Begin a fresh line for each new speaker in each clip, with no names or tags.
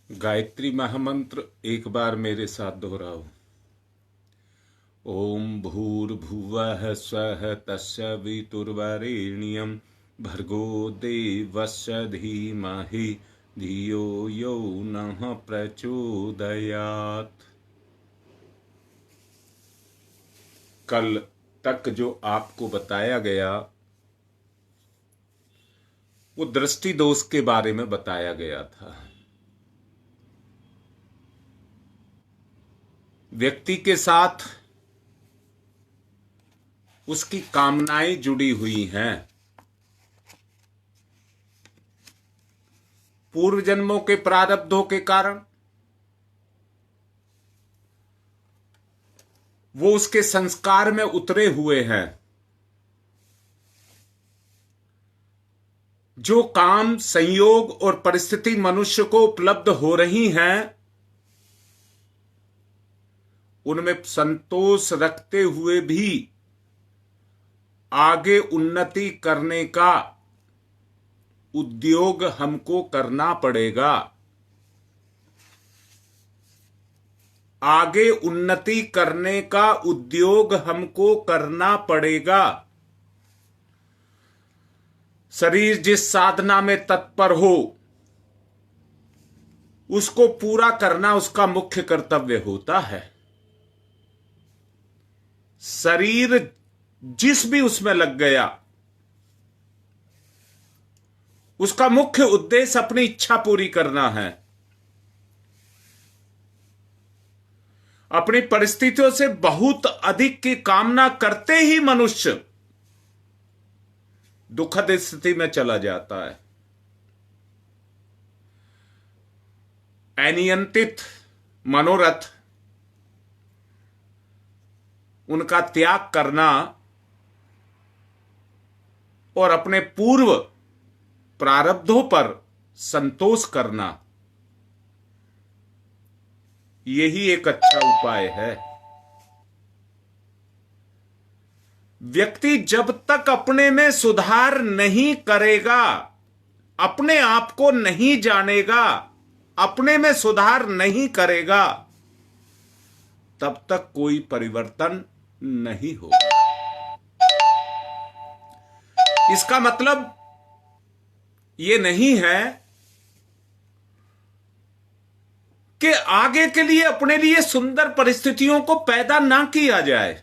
गायत्री महामंत्र एक बार मेरे साथ दोहराओ। ओम भूर्भुवः स्वः तस्य वितुर्वरेण्यं भर्गो देवस्य धीमहि धियो यो नः प्रचोदयात्। कल तक जो आपको बताया गया वो दृष्टि दोष के बारे में बताया गया था। व्यक्ति के साथ उसकी कामनाएं जुड़ी हुई हैं। पूर्व जन्मों के प्रारब्धों के कारण वो उसके संस्कार में उतरे हुए हैं। जो काम, संयोग और परिस्थिति मनुष्य को उपलब्ध हो रही हैं, उनमें संतोष रखते हुए भी आगे उन्नति करने का उद्योग हमको करना पड़ेगा। आगे उन्नति करने का उद्योग हमको करना पड़ेगा। शरीर जिस साधना में तत्पर हो उसको पूरा करना उसका मुख्य कर्तव्य होता है। शरीर जिस भी उसमें लग गया उसका मुख्य उद्देश्य अपनी इच्छा पूरी करना है। अपनी परिस्थितियों से बहुत अधिक की कामना करते ही मनुष्य दुखद स्थिति में चला जाता है। अनियंत्रित मनोरथ उनका त्याग करना और अपने पूर्व प्रारब्धों पर संतोष करना, यही एक अच्छा उपाय है। व्यक्ति जब तक अपने में सुधार नहीं करेगा, अपने आप को नहीं जानेगा, अपने में सुधार नहीं करेगा, तब तक कोई परिवर्तन नहीं होगा। इसका मतलब ये नहीं है कि आगे के लिए अपने लिए सुंदर परिस्थितियों को पैदा ना किया जाए।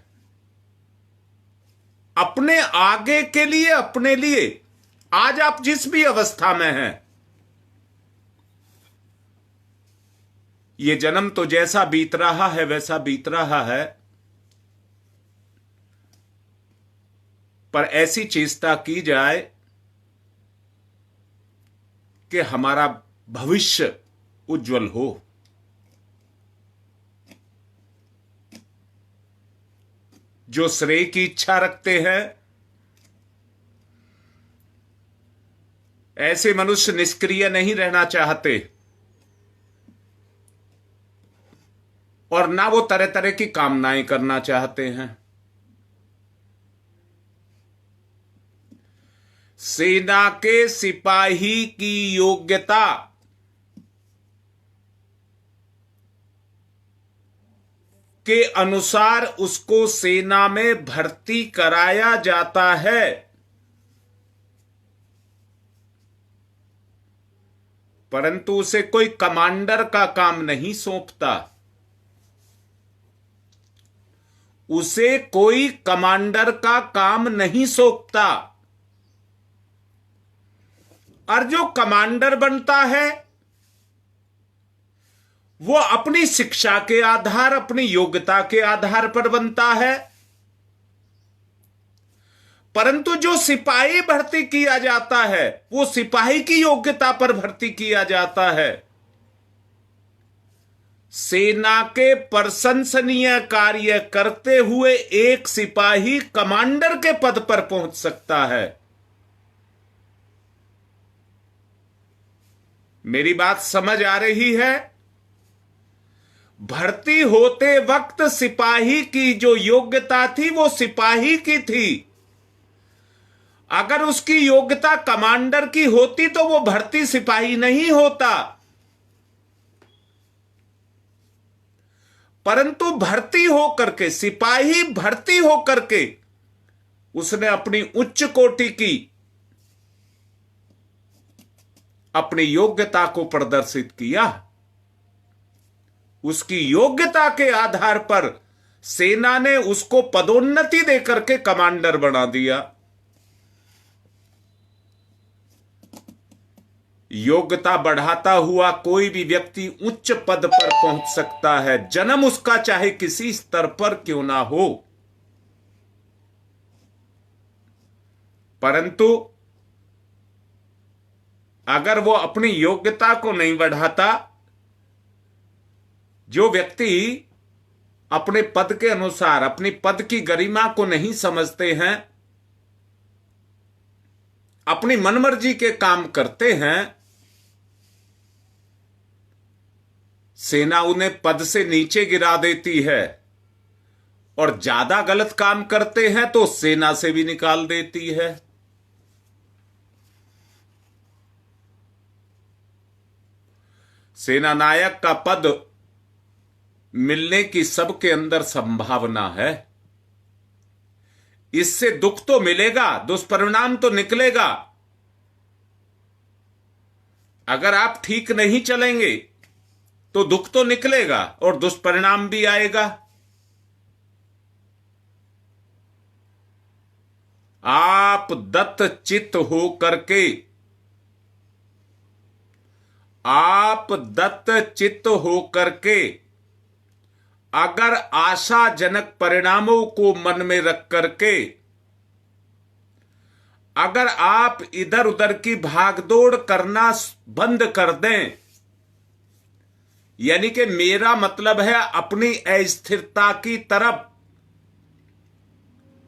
अपने आगे के लिए, अपने लिए आज आप जिस भी अवस्था में हैं, ये जन्म तो जैसा बीत रहा है वैसा बीत रहा है, पर ऐसी चेष्टा की जाए कि हमारा भविष्य उज्जवल हो। जो श्रेय की इच्छा रखते हैं ऐसे मनुष्य निष्क्रिय नहीं रहना चाहते और ना वो तरह तरह की कामनाएं करना चाहते हैं। सेना के सिपाही की योग्यता के अनुसार उसको सेना में भर्ती कराया जाता है, परंतु उसे कोई कमांडर का काम नहीं सौंपता। उसे कोई कमांडर का काम नहीं सौंपता। और जो कमांडर बनता है वो अपनी शिक्षा के आधार, अपनी योग्यता के आधार पर बनता है, परंतु जो सिपाही भर्ती किया जाता है वो सिपाही की योग्यता पर भर्ती किया जाता है। सेना के प्रशंसनीय कार्य करते हुए एक सिपाही कमांडर के पद पर पहुंच सकता है। मेरी बात समझ आ रही है? भर्ती होते वक्त सिपाही की जो योग्यता थी वो सिपाही की थी। अगर उसकी योग्यता कमांडर की होती तो वो भर्ती सिपाही नहीं होता। परंतु भर्ती हो करके, सिपाही भर्ती हो करके उसने अपनी उच्च कोटि की अपनी योग्यता को प्रदर्शित किया। उसकी योग्यता के आधार पर सेना ने उसको पदोन्नति देकर के कमांडर बना दिया। योग्यता बढ़ाता हुआ कोई भी व्यक्ति उच्च पद पर पहुंच सकता है, जन्म उसका चाहे किसी स्तर पर क्यों ना हो। परंतु अगर वो अपनी योग्यता को नहीं बढ़ाता, जो व्यक्ति अपने पद के अनुसार अपनी पद की गरिमा को नहीं समझते हैं, अपनी मनमर्जी के काम करते हैं, सेना उन्हें पद से नीचे गिरा देती है, और ज्यादा गलत काम करते हैं तो सेना से भी निकाल देती है। सेना नायक का पद मिलने की सबके अंदर संभावना है। इससे दुख तो मिलेगा, दुष्परिणाम तो निकलेगा। अगर आप ठीक नहीं चलेंगे तो दुख तो निकलेगा और दुष्परिणाम भी आएगा। आप दत्त चित्त हो करके, आप दत्त चित्त हो करके अगर आशाजनक परिणामों को मन में रख करके अगर आप इधर उधर की भागदौड़ करना बंद कर दें, यानी कि मेरा मतलब है अपनी अस्थिरता की तरफ,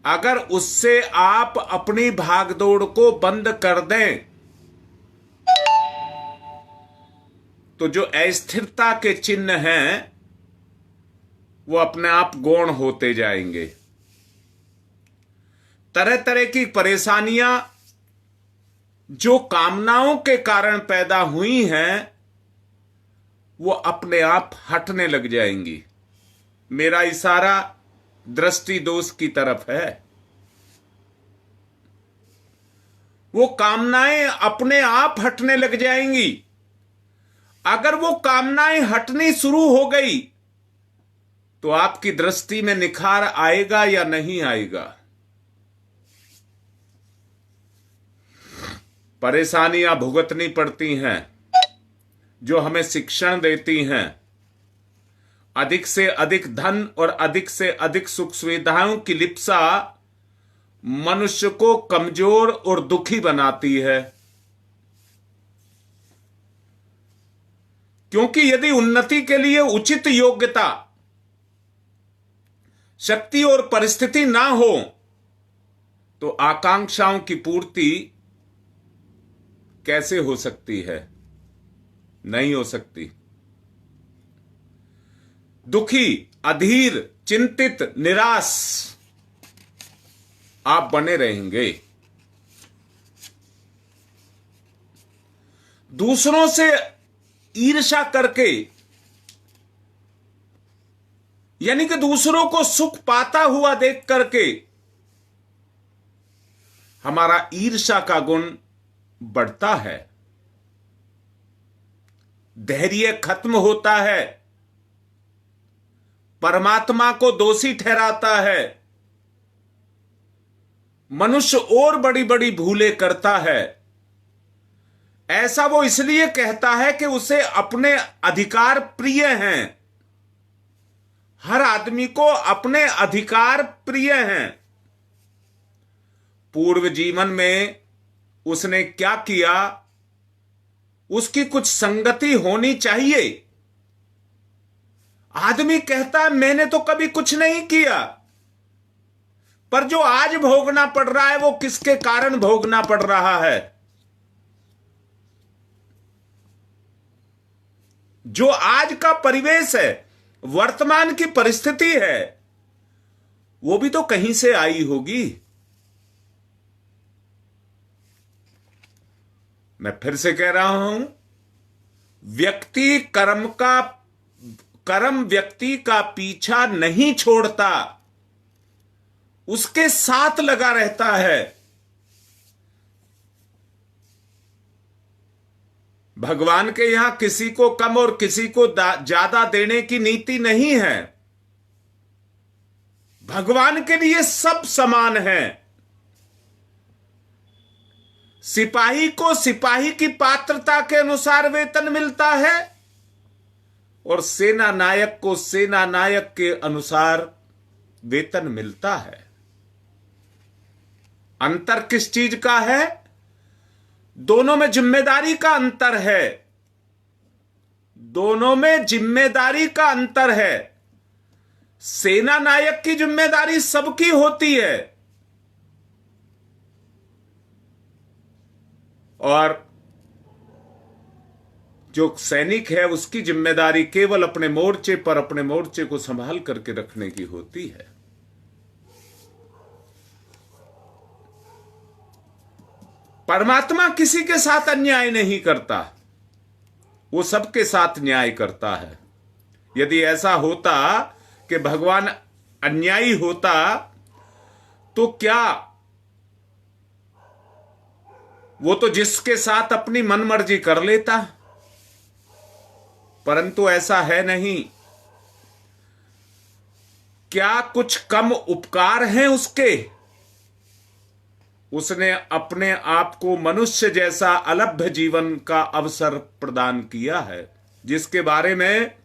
अगर उससे आप अपनी भागदौड़ को बंद कर दें तो जो अस्थिरता के चिन्ह हैं वो अपने आप गौण होते जाएंगे। तरह तरह की परेशानियां जो कामनाओं के कारण पैदा हुई हैं वो अपने आप हटने लग जाएंगी। मेरा इशारा दृष्टि दोष की तरफ है। वो कामनाएं अपने आप हटने लग जाएंगी। अगर वो कामनाएं हटनी शुरू हो गई तो आपकी दृष्टि में निखार आएगा या नहीं आएगा। परेशानियां भुगतनी पड़ती हैं जो हमें शिक्षण देती हैं। अधिक से अधिक धन और अधिक से अधिक सुख सुविधाओं की लिप्सा मनुष्य को कमजोर और दुखी बनाती है। क्योंकि यदि उन्नति के लिए उचित योग्यता, शक्ति और परिस्थिति ना हो तो आकांक्षाओं की पूर्ति कैसे हो सकती है? नहीं हो सकती। दुखी, अधीर, चिंतित, निराश आप बने रहेंगे। दूसरों से ईर्ष्या करके, यानी कि दूसरों को सुख पाता हुआ देख करके हमारा ईर्ष्या का गुण बढ़ता है, धैर्य खत्म होता है, परमात्मा को दोषी ठहराता है, मनुष्य और बड़ी बड़ी भूलें करता है। ऐसा वो इसलिए कहता है कि उसे अपने अधिकार प्रिय हैं। हर आदमी को अपने अधिकार प्रिय हैं। पूर्व जीवन में उसने क्या किया, उसकी कुछ संगति होनी चाहिए। आदमी कहता है मैंने तो कभी कुछ नहीं किया, पर जो आज भोगना पड़ रहा है वो किसके कारण भोगना पड़ रहा है? जो आज का परिवेश है, वर्तमान की परिस्थिति है, वो भी तो कहीं से आई होगी। मैं फिर से कह रहा हूं, व्यक्ति कर्म व्यक्ति का पीछा नहीं छोड़ता, उसके साथ लगा रहता है। भगवान के यहां किसी को कम और किसी को ज्यादा देने की नीति नहीं है। भगवान के लिए सब समान है। सिपाही को सिपाही की पात्रता के अनुसार वेतन मिलता है और सेना नायक को सेना नायक के अनुसार वेतन मिलता है। अंतर किस चीज का है? दोनों में जिम्मेदारी का अंतर है। दोनों में जिम्मेदारी का अंतर है। सेना नायक की जिम्मेदारी सबकी होती है और जो सैनिक है उसकी जिम्मेदारी केवल अपने मोर्चे पर अपने मोर्चे को संभाल करके रखने की होती है। परमात्मा किसी के साथ अन्याय नहीं करता, वो सबके साथ न्याय करता है। यदि ऐसा होता कि भगवान अन्यायी होता तो क्या वो तो जिसके साथ अपनी मनमर्जी कर लेता, परंतु ऐसा है नहीं। क्या कुछ कम उपकार हैं उसके? उसने अपने आप को मनुष्य जैसा अलभ्य जीवन का अवसर प्रदान किया है, जिसके बारे में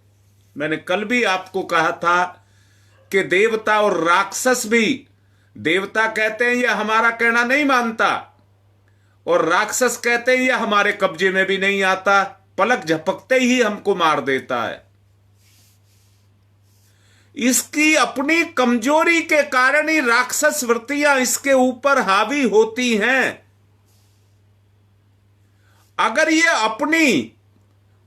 मैंने कल भी आपको कहा था कि देवता और राक्षस भी, देवता कहते हैं यह हमारा कहना नहीं मानता और राक्षस कहते हैं यह हमारे कब्जे में भी नहीं आता, पलक झपकते ही हमको मार देता है। इसकी अपनी कमजोरी के कारण ही राक्षस वृत्तियां इसके ऊपर हावी होती हैं। अगर ये अपनी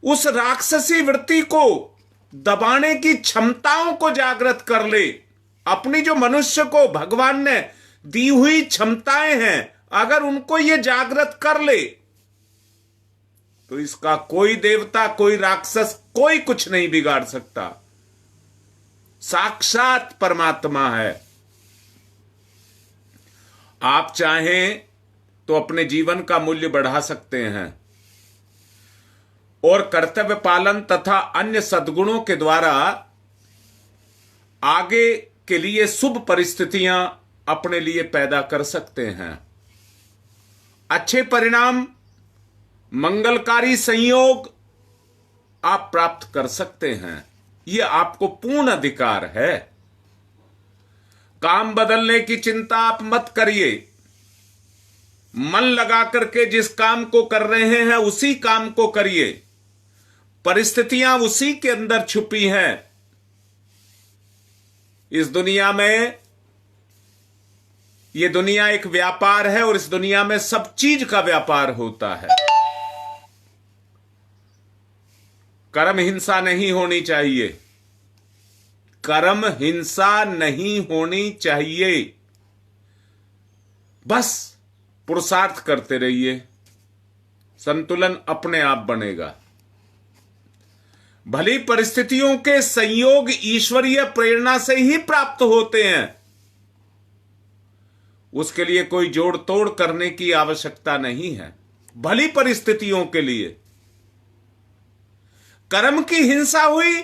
उस राक्षसी वृत्ति को दबाने की क्षमताओं को जागृत कर ले, अपनी जो मनुष्य को भगवान ने दी हुई क्षमताएं हैं, अगर उनको ये जागृत कर ले तो इसका कोई देवता, कोई राक्षस, कोई कुछ नहीं बिगाड़ सकता। साक्षात परमात्मा है। आप चाहें तो अपने जीवन का मूल्य बढ़ा सकते हैं और कर्तव्य पालन तथा अन्य सद्गुणों के द्वारा आगे के लिए शुभ परिस्थितियां अपने लिए पैदा कर सकते हैं। अच्छे परिणाम, मंगलकारी संयोग आप प्राप्त कर सकते हैं। यह आपको पूर्ण अधिकार है। काम बदलने की चिंता आप मत करिए। मन लगा करके जिस काम को कर रहे हैं उसी काम को करिए। परिस्थितियां उसी के अंदर छुपी हैं। इस दुनिया में, यह दुनिया एक व्यापार है और इस दुनिया में सब चीज का व्यापार होता है। कर्म हिंसा नहीं होनी चाहिए। कर्म हिंसा नहीं होनी चाहिए। बस पुरुषार्थ करते रहिए, संतुलन अपने आप बनेगा। भली परिस्थितियों के संयोग ईश्वरीय प्रेरणा से ही प्राप्त होते हैं। उसके लिए कोई जोड़ तोड़ करने की आवश्यकता नहीं है। भली परिस्थितियों के लिए कर्म की हिंसा हुई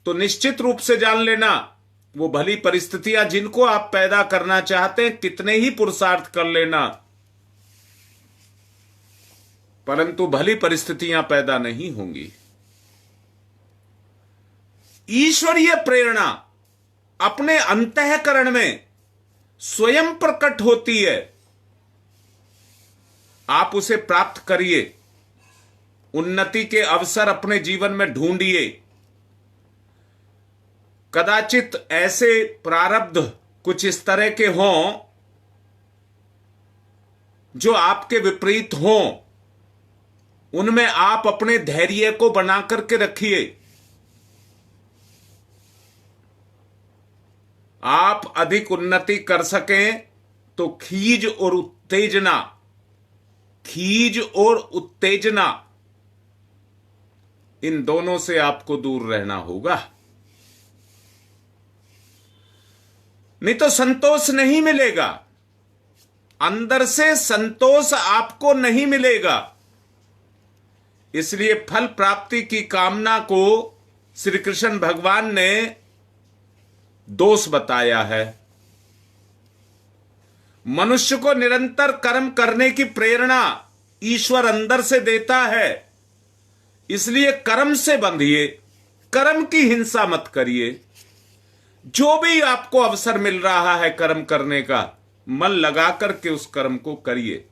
तो निश्चित रूप से जान लेना वो भली परिस्थितियां जिनको आप पैदा करना चाहते हैं, कितने ही पुरुषार्थ कर लेना, परंतु भली परिस्थितियां पैदा नहीं होंगी। ईश्वरीय प्रेरणा अपने अंतःकरण में स्वयं प्रकट होती है। आप उसे प्राप्त करिए। उन्नति के अवसर अपने जीवन में ढूंढिए। कदाचित ऐसे प्रारब्ध कुछ इस तरह के हों जो आपके विपरीत हों, उनमें आप अपने धैर्य को बना करके रखिए। आप अधिक उन्नति कर सकें तो खीज और उत्तेजना इन दोनों से आपको दूर रहना होगा, नहीं तो संतोष नहीं मिलेगा। अंदर से संतोष आपको नहीं मिलेगा। इसलिए फल प्राप्ति की कामना को श्री कृष्ण भगवान ने दोष बताया है। मनुष्य को निरंतर कर्म करने की प्रेरणा ईश्वर अंदर से देता है, इसलिए कर्म से बंधिए, कर्म की हिंसा मत करिए। जो भी आपको अवसर मिल रहा है कर्म करने का, मन लगा करके उस कर्म को करिए।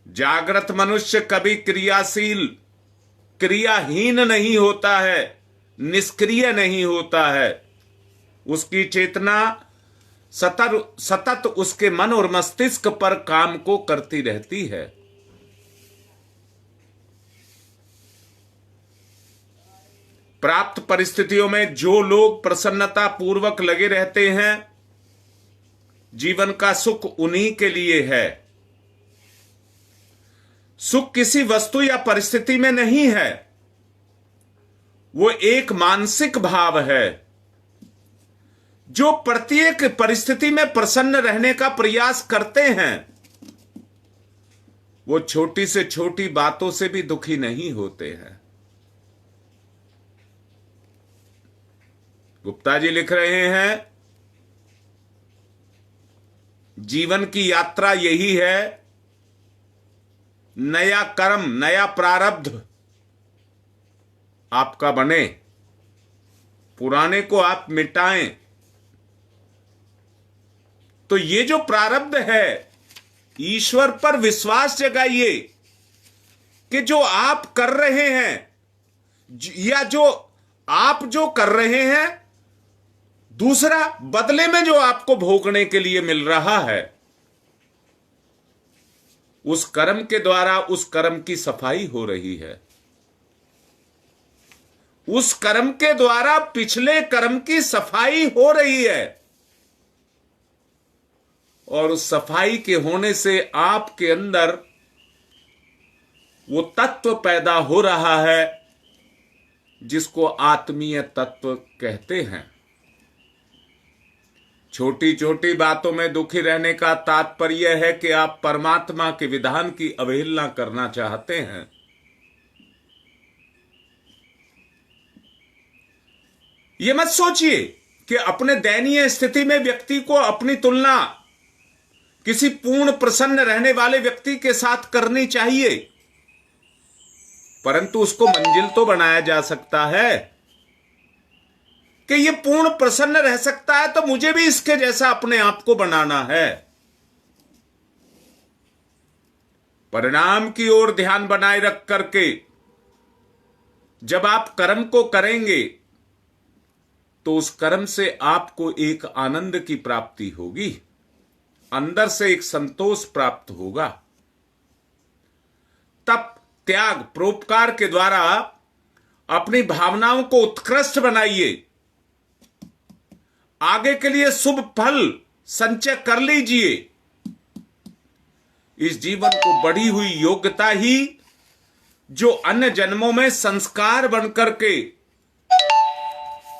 जागृत मनुष्य कभी क्रियाशील, क्रियाहीन नहीं होता है, निष्क्रिय नहीं होता है। उसकी चेतना सतत उसके मन और मस्तिष्क पर काम को करती रहती है। प्राप्त परिस्थितियों में जो लोग प्रसन्नता पूर्वक लगे रहते हैं, जीवन का सुख उन्हीं के लिए है। सुख किसी वस्तु या परिस्थिति में नहीं है, वो एक मानसिक भाव है। जो प्रत्येक परिस्थिति में प्रसन्न रहने का प्रयास करते हैं, वो छोटी से छोटी बातों से भी दुखी नहीं होते हैं। गुप्ता जी लिख रहे हैं, जीवन की यात्रा यही है, नया कर्म, नया प्रारब्ध आपका बने, पुराने को आप मिटाएं। तो ये जो प्रारब्ध है, ईश्वर पर विश्वास जगाइए कि जो आप कर रहे हैं या जो आप जो कर रहे हैं, दूसरा बदले में जो आपको भोगने के लिए मिल रहा है, उस कर्म के द्वारा उस कर्म की सफाई हो रही है। उस कर्म के द्वारा पिछले कर्म की सफाई हो रही है, और उस सफाई के होने से आपके अंदर वो तत्व पैदा हो रहा है जिसको आत्मीय तत्व कहते हैं। छोटी छोटी बातों में दुखी रहने का तात्पर्य है कि आप परमात्मा के विधान की अवहेलना करना चाहते हैं। यह मत सोचिए कि अपने दयनीय स्थिति में व्यक्ति को अपनी तुलना किसी पूर्ण प्रसन्न रहने वाले व्यक्ति के साथ करनी चाहिए, परंतु उसको मंजिल तो बनाया जा सकता है कि ये पूर्ण प्रसन्न रह सकता है, तो मुझे भी इसके जैसा अपने आप को बनाना है। परिणाम की ओर ध्यान बनाए रख करके जब आप कर्म को करेंगे, तो उस कर्म से आपको एक आनंद की प्राप्ति होगी, अंदर से एक संतोष प्राप्त होगा। तप, त्याग, परोपकार के द्वारा अपनी भावनाओं को उत्कृष्ट बनाइए। आगे के लिए शुभ फल संचय कर लीजिए। इस जीवन को बढ़ी हुई योग्यता ही जो अन्य जन्मों में संस्कार बनकर के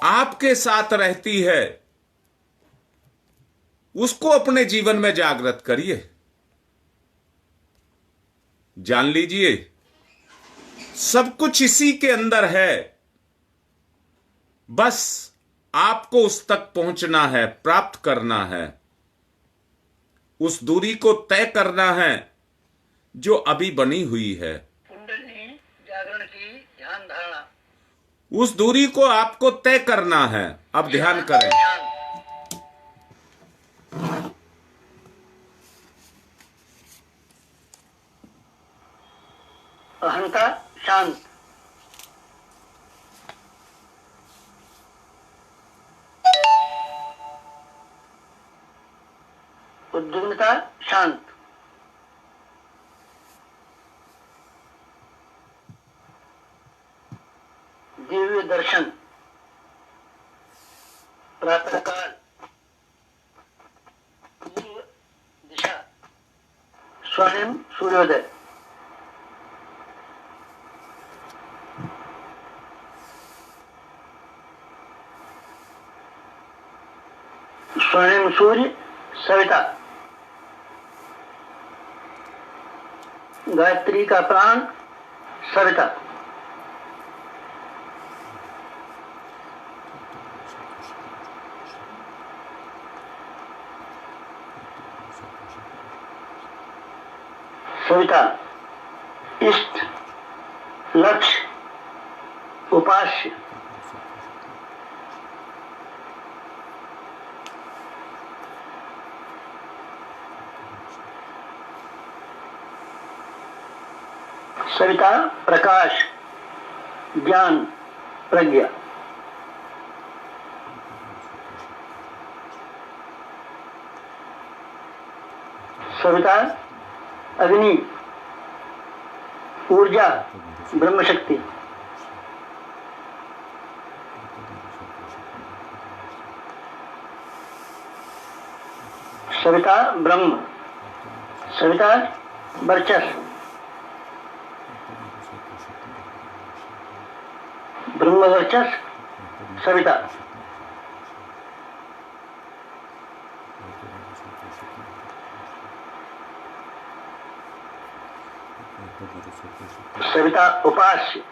आपके साथ रहती है, उसको अपने जीवन में जागृत करिए। जान लीजिए, सब कुछ इसी के अंदर है, बस आपको उस तक पहुंचना है, प्राप्त करना है, उस दूरी को तय करना है जो अभी बनी हुई है।
कुंडली जागरण की ध्यान धारणा,
उस दूरी को आपको तय करना है। अब ध्यान करें।
अहंता शांत, उद्विग्नता शांत, दिव्य दर्शन, प्रातःकाल, पूर्व दिशा, स्वर्णिम सूर्योदय, स्वर्णिम सूर्य सविता। गायत्री का प्राण सविता। सविता इष्ट, लक्ष्य, उपास्य। सविता प्रकाश, ज्ञान, प्रज्ञा। सविता अग्नि, ऊर्जा, ब्रह्म शक्ति। सविता ब्रह्म, सविता वर्चस्व, ब्रह्म वर्चस्व सविता। सविता उपास्य,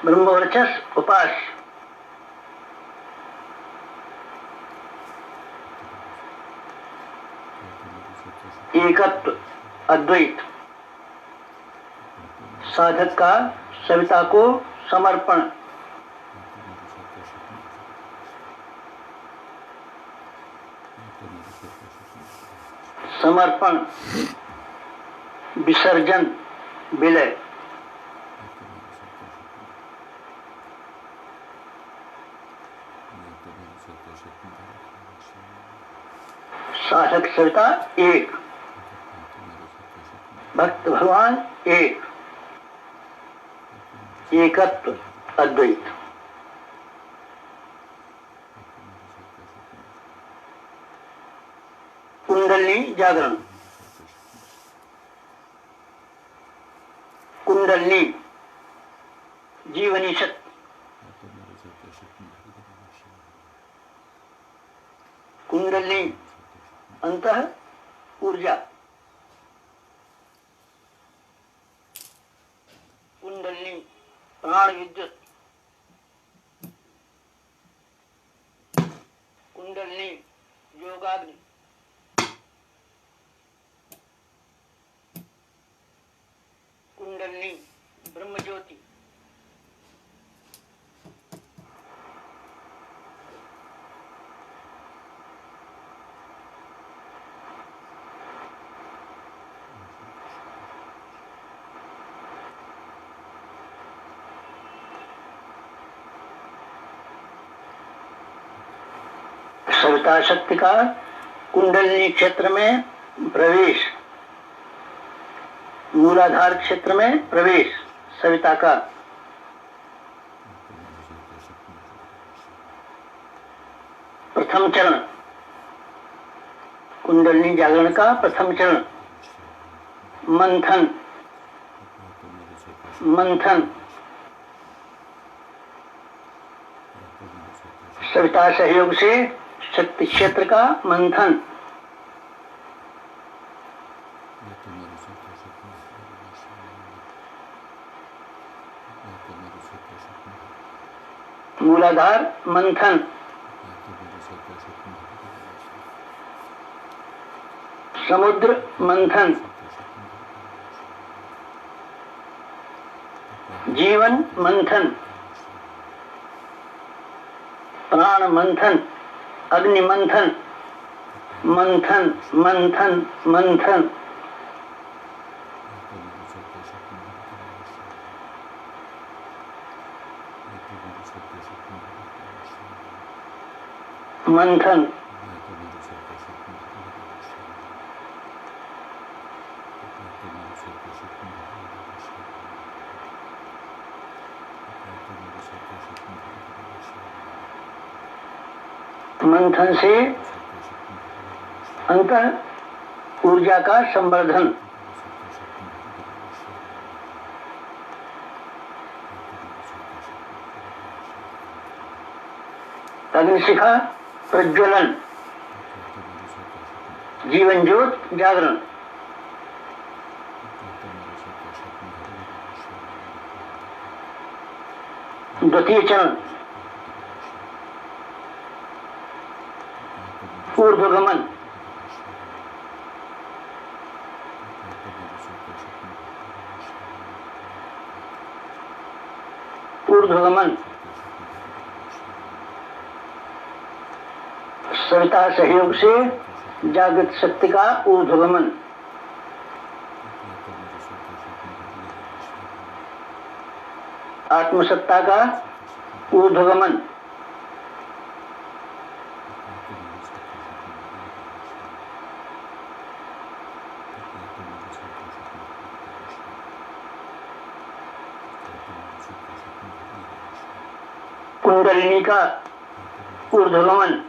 ब्रह्म वर्चस्व उपास्य। एकत्व, अद्वैत। साधक का सविता को समर्पण। समर्पण, विसर्जन, विलय। साधक सविता एक, भक्त भगवान एक, एकत्व, अद्वैत। कुंडलिनी जागरण। कुंडलिनी जीवनी शक्ति। कुंडलिनी अंतः ऊर्जा। कुंडलिनी प्राण विद्युत। कुंडलिनी योगाग्नि। कुंडलिनी ब्रह्म ज्योति। सविता शक्ति का कुंडलिनी क्षेत्र में प्रवेश, मूलाधार क्षेत्र में प्रवेश सविता का। प्रथम चरण कुंडलिनी जागरण का प्रथम चरण मंथन। मंथन सविता सहयोग से शक्ति क्षेत्र का मंथन। मूलाधार मंथन। समुद्र मंथन। जीवन मंथन। प्राण मंथन। अग्नि मंथन। मंथन मंथन मंथन। मंथन। मंथन से अंतः ऊर्जा का संवर्धन। अग्निशिखा प्रज्वलन। जीवन ज्योत जागरण। द्वितीय चरण ऊर्ध्वगमन। ऊर्ध्वगमन सविता सहयोग से जागृत शक्ति का ऊर्ध्वगमन। आत्मसत्ता का ऊर्ध्वगमन। कुंडलिनी का ऊर्ध्वगमन।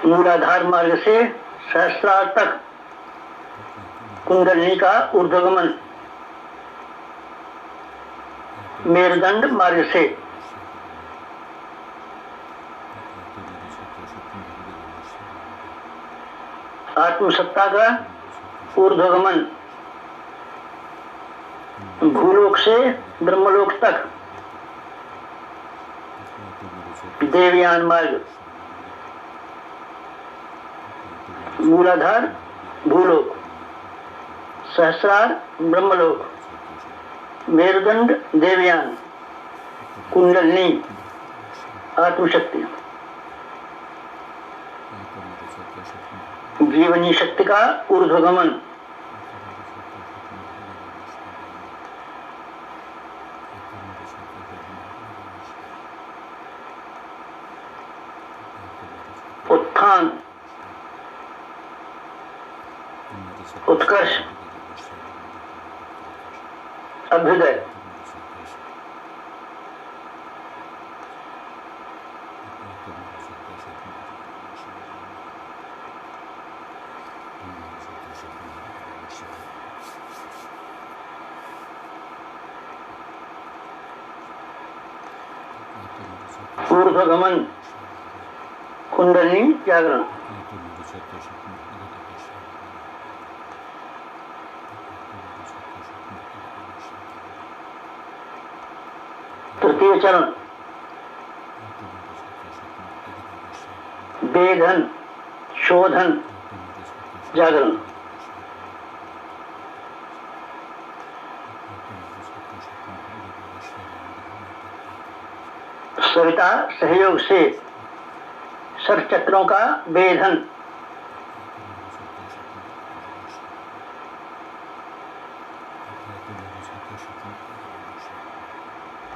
मूलाधार मार्ग से सहस्रार तक कुंडलिनी का ऊर्ध्वगमन। मेरुदंड मार्ग से आत्मसत्ता का ऊर्ध्वगमन। भूलोक से ब्रह्मलोक तक देवयान मार्ग। मूलाधार भूलोक, सहस्रार ब्रह्मलोक, मेरुदंड देवयान, कुंडलिनी आत्मशक्ति। जीवनी शक्ति का ऊर्ध्वगमन। उत्थान, उत्कर्ष, अभ्युदय। ऊर्ध्वगमन, कुंडलिनी जागरण। तृतीय चरण वेधन, शोधन, जागरण। सविता सहयोग से षटचक्रों का वेधन।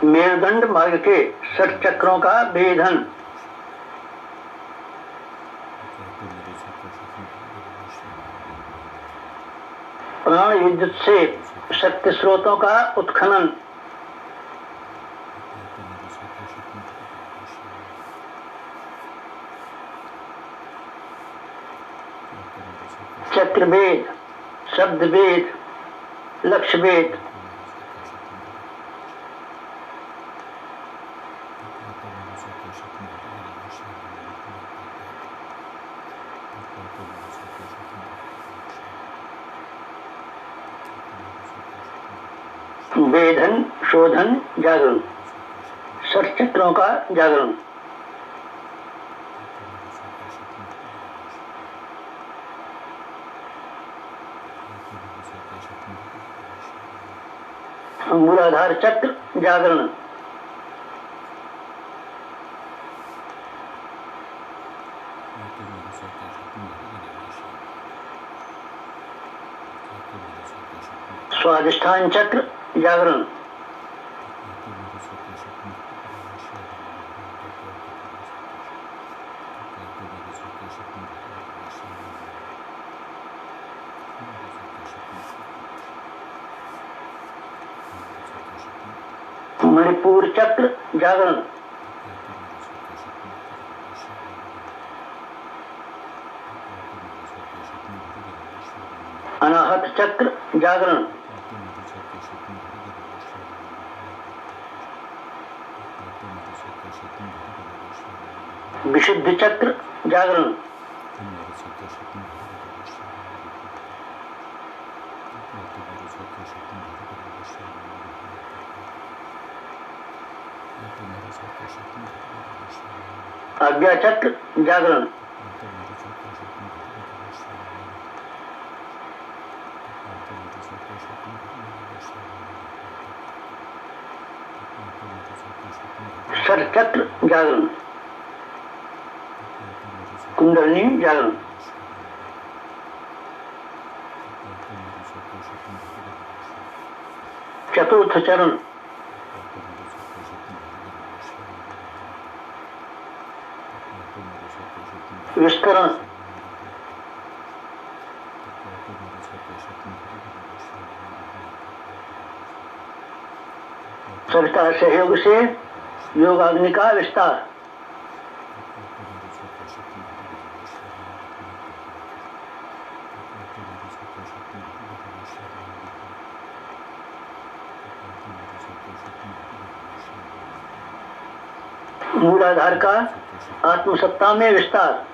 मेरुदंड मार्ग के षटचक्रों का वेधन। प्राण विद्युत से शक्ति स्रोतों का उत्खनन। चक्रभेद, शब्दभेद, लक्ष्यभेद। वेधन, शोधन, जागरण। षटचक्रों का जागरण। मूलाधार चक्र जागरण। स्वादिष्ठान चक्र जागरण। मणिपुर चक्र जागरण। अनाहत चक्र जागरण, विशुद्ध चक्र जागरण, आज्ञा चक्र जागरण, सर चक्र जागरण, कुंडलिनी जागरण, चतुर्थ चरण, विस्तरण, सविता सहयोग से योगाग्नि का विस्तार, मूलाधार का आत्मसत्ता में विस्तार,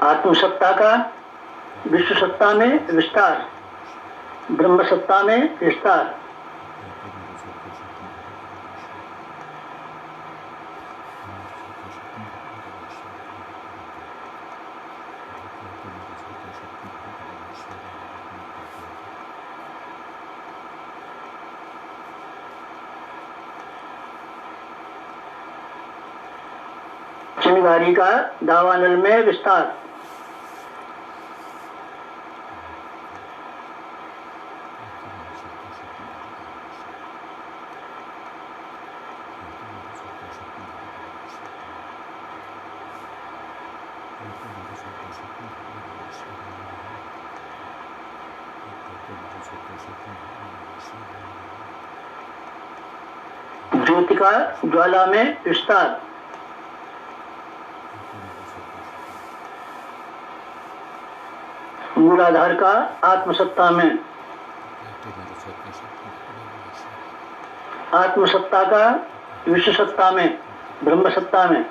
आत्मसत्ता का विश्व सत्ता में विस्तार, ब्रह्म सत्ता में विस्तार, चिंगारी का दावानल में विस्तार, ज्योति का ज्वाला में विस्तार, मूलाधार का आत्मसत्ता में, आत्मसत्ता का विश्व सत्ता में, ब्रह्म सत्ता में,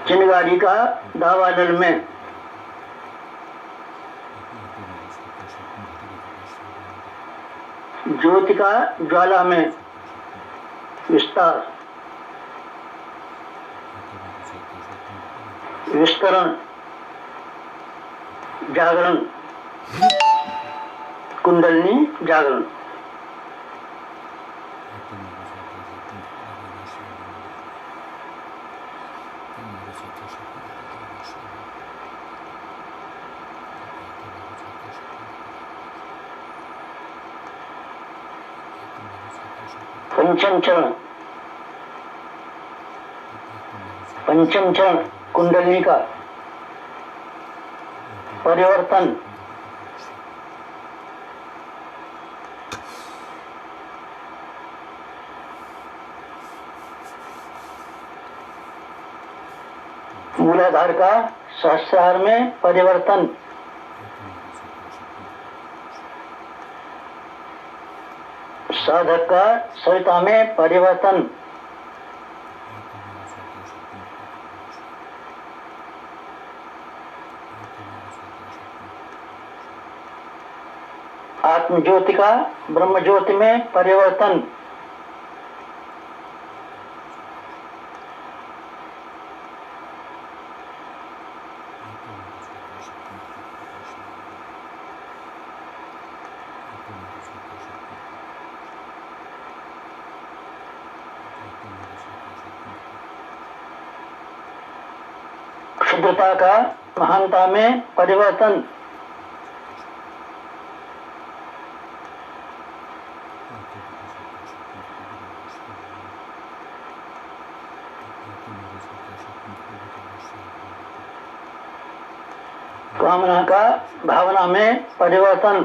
चिंगारी का दावानल में, ज्योति का ज्वाला में विस्तार, विस्तरण, जागरण, कुंडलिनी जागरण, पंचम चरण, पंचम चरण कुंडलिनी का परिवर्तन, मूलाधार का सहस्रार में परिवर्तन, साधक का सविता में परिवर्तन, आत्म ज्योति का ब्रह्म ज्योति में परिवर्तन, क्षुद्रता का महानता में परिवर्तन, कामना का भावना में परिवर्तन,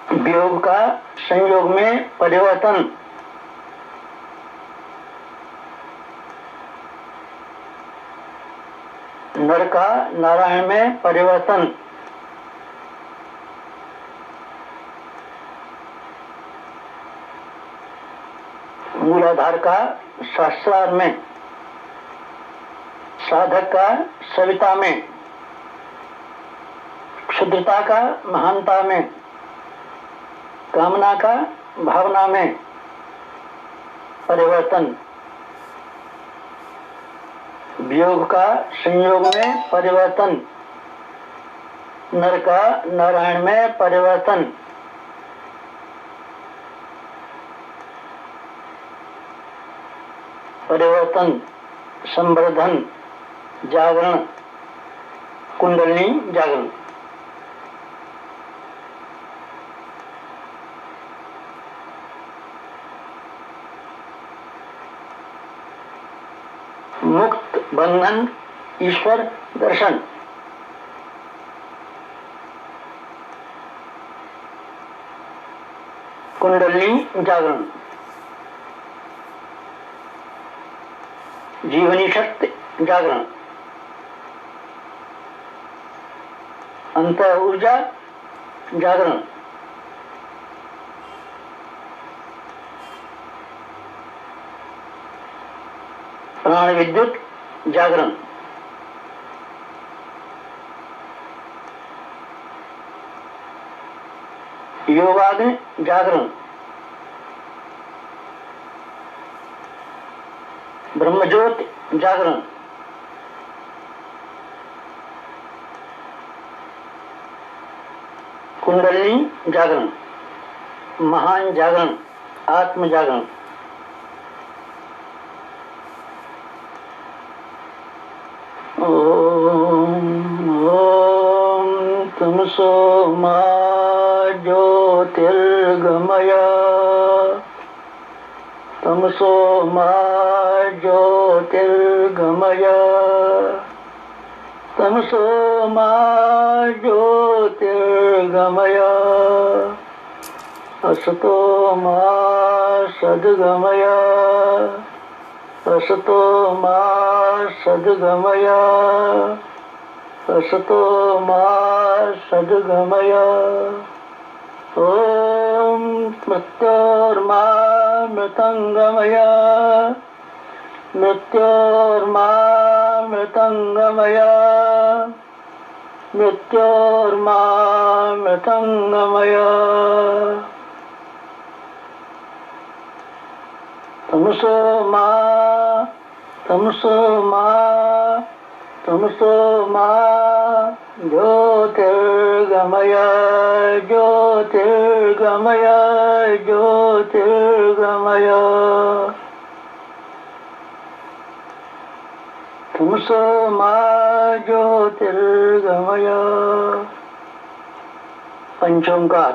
वियोग का संयोग में परिवर्तन, नर का नारायण में परिवर्तन, मूलाधार का सहस्रार में, साधक का सविता में, क्षुद्रता का महानता में, कामना का भावना में परिवर्तन, वियोग का संयोग में परिवर्तन, नर का नारायण में परिवर्तन, परिवर्तन, संवर्धन, जागरण, कुंडलिनी जागरण। मुक्त बंधन ईश्वर दर्शन, कुंडलिनी जागरण, जीवनी शक्ति जागरण, अंत ऊर्जा जागरण, प्राण विद्युत जागरण, योगाग्नि जागरण, ब्रह्मज्योति जागरण, कुंडलिनी जागरण, महान जागरण, आत्म जागरण। ओम तमसो मा ज्योतिर्गमय, तमसो मा ज्योतिर्गमय, तमसो मा ज्योतिर्गमय, असतो मा सद्गमय, असतो मा सद्गमय, असतो मा सद्गमय। ओम मृत्योर्मा मृतंगमय, मृत्योर्मा मृतंगमय, मृत्योर्मा मृतंगमय। तमसो मा तमसो मा तमसो मा ज्योतिर्गमय, ज्योतिर्गमय, ज्योतिर्गमय। तमसो मा ज्योतिर्गमय। पंचोंकार,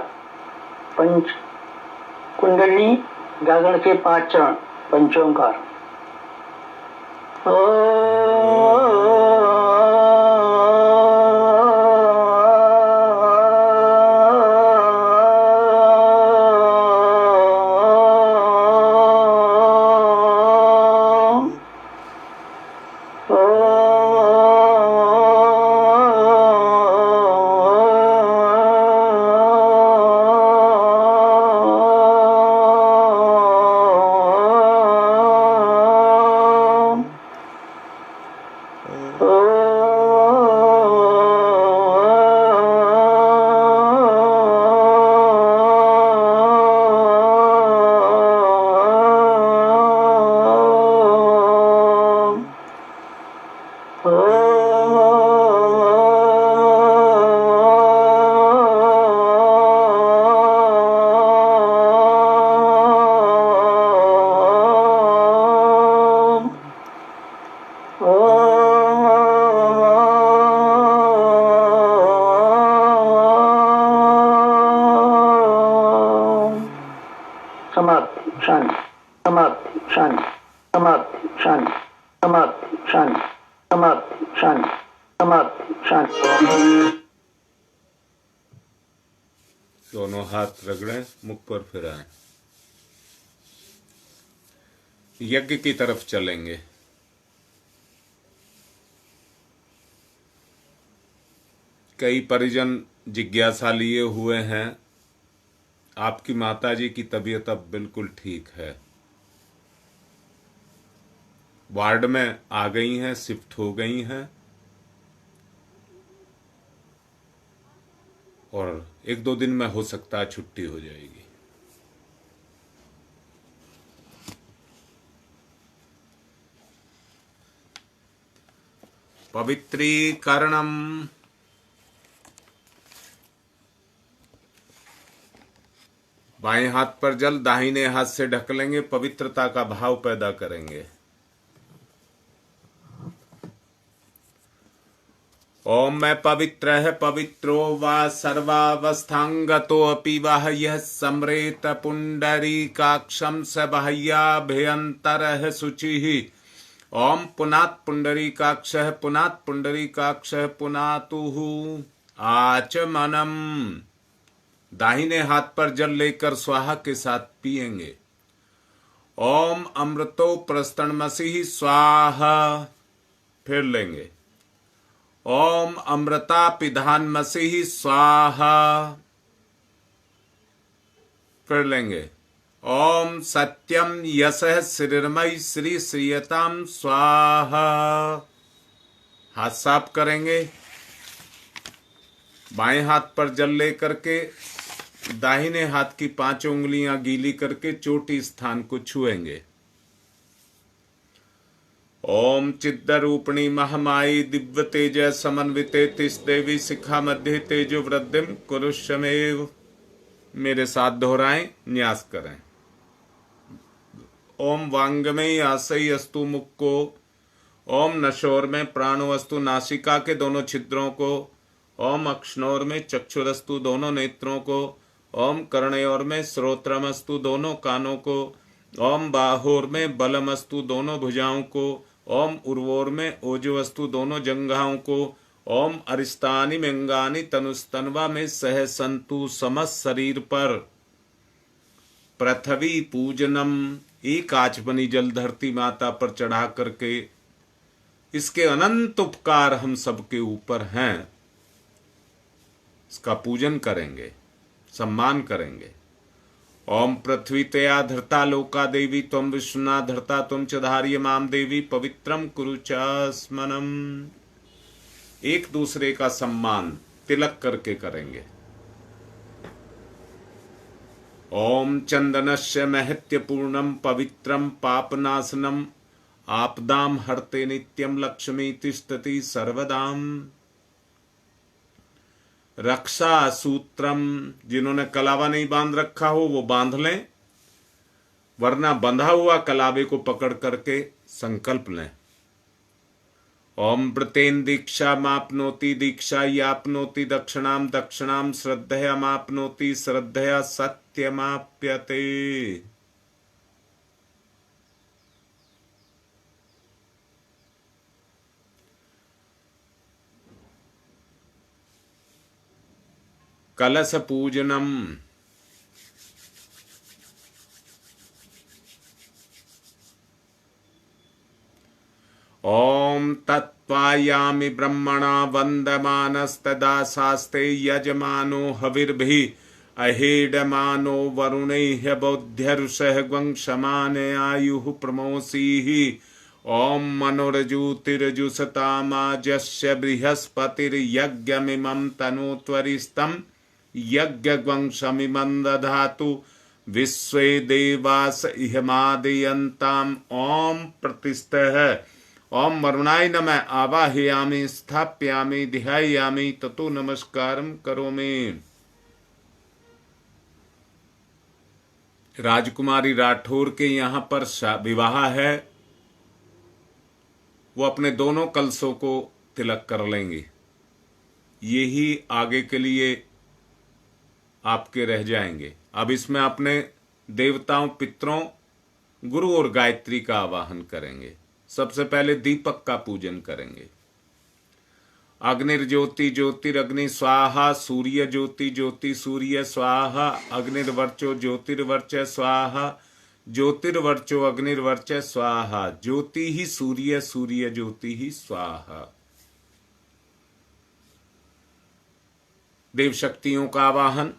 पंच कुंडली जागरण के 5 चरण। पंचोंकार। समाप्ति शांति, समाप्ति शांति, समाप्ति शांति, समाप्ति शांति, समाप्ति शांति, समाप्ति शांति।
दोनों हाथ रगड़ें, मुख पर फिराएं। यज्ञ की तरफ चलेंगे। कई परिजन जिज्ञासा लिए हुए हैं। आपकी माताजी की तबीयत अब बिल्कुल ठीक है, वार्ड में आ गई हैं, शिफ्ट हो गई हैं और 1-2 दिन में हो सकता है छुट्टी हो जाएगी। पवित्रीकरणम। बाएं हाथ पर जल दाहिने हाथ से ढक लेंगे, पवित्रता का भाव पैदा करेंगे। ओम मैं पवित्र है पवित्रो वा सर्वावस्थांगतो अपि वह यह सम्रेत पुंडरीकाक्षम स बाह्याभ्यंतर शुचि। ओम पुनात् पुंडरीकाक्षः पुनात् पुंडरीकाक्षः पुनातुः आचमनम। दाहिने हाथ पर जल लेकर स्वाहा के साथ पिएंगे। ओम अमृतो प्रस्तनमसि स्वाहा। फिर लेंगे। ओम अमृता पिधानमसि स्वाहा। फिर लेंगे। ओम सत्यम यशः श्रीर्मयी श्री श्रीयताम स्वाहा। हाथ साफ करेंगे। बाएं हाथ पर जल लेकर के दाहिने हाथ की 5 उंगलियां गीली करके चोटी स्थान को छुएंगे। ओम चिद्रूपिणी महामाई दिव्य तेज समन्विते तिस देवी शिखा मध्य तेजो वृद्धिम कुरुष्यमेव। मेरे साथ दोहराएं, न्यास करें। ओम वांगमय आशय अस्तु मुख को। ओम नशोर में प्राणो अस्तु नासिका के दोनों छिद्रों को। ओम अक्षनोर में चक्षुरस्तु दोनों नेत्रों को। ओम कर्णयोर में श्रोत्रमस्तु दोनों कानों को। ओम बाहोर में बलमस्तु दोनों भुजाओं को। ओम उर्वोर में ओजवस्तु दोनों जंघाओं को। ओम अरिष्टानि मेंगानि तनुस्तनवा में सह संतु समस्त शरीर पर। पृथ्वी पूजनम। एक आचमनी जल धरती माता पर चढ़ा करके इसके अनंत उपकार हम सबके ऊपर हैं, इसका पूजन करेंगे, सम्मान करेंगे। ओम पृथ्वी तया धरता लोका देवी त्वं विष्णुना धरता त्वं च धार्य माम देवी पवित्रम कुरु च स्मनम। एक दूसरे का सम्मान तिलक करके करेंगे। ओम चंदनस्य महत्य पूर्णम पवित्रम पापनाशनम आपदाम हरते नित्यम लक्ष्मी तिष्ठति सर्वदाम। रक्षा सूत्रम। जिन्होंने कलावा नहीं बांध रखा हो वो बांध लें, वरना बंधा हुआ कलावे को पकड़ करके संकल्प लें। ओम व्रतेन दीक्षा मापनोति दीक्षा यापनोति दक्षिणाम दक्षिणाम श्रद्धया मापनोति श्रद्धया सत्यमाप्यते। कलश पूजनम। ओम तत्त्वायामि ब्रह्मणा वन्दमानस्तदा शास्ते यजमानो हविर्भिः अहेडमानो वरुणैः बौद्ध्यऋषः वंशमान आयुः प्रमोषीः। ओम मनोरजुतिरजुषतामाजस्य बृहस्पतिर्यज्ञमिमं तनोत्वरिष्टं यज्ञवंशमिमं दधातु विश्वे देवास इहमादयन्ताम्। ओम प्रतिष्ठः। ओम वरुणाय नमः आवाहयामि स्थापयामि ध्यायामि ततो नमस्कारं करोमि। राजकुमारी राठौर के यहाँ पर विवाह है, वो अपने दोनों कलशों को तिलक कर लेंगे। यही आगे के लिए आपके रह जाएंगे। अब इसमें अपने देवताओं पितरों गुरु और गायत्री का आवाहन करेंगे। सबसे पहले दीपक का पूजन करेंगे। अग्निर्ज्योति ज्योतिरग्नि स्वाहा, सूर्य ज्योति ज्योति सूर्य स्वाहा, अग्निर्वर्चो ज्योतिर्वर्च स्वाहा, ज्योतिर्वर्चो अग्निर्वर्च स्वाहा, ज्योति ही सूर्य, सूर्य ज्योति ही स्वाहा। देव शक्तियों का आवाहन।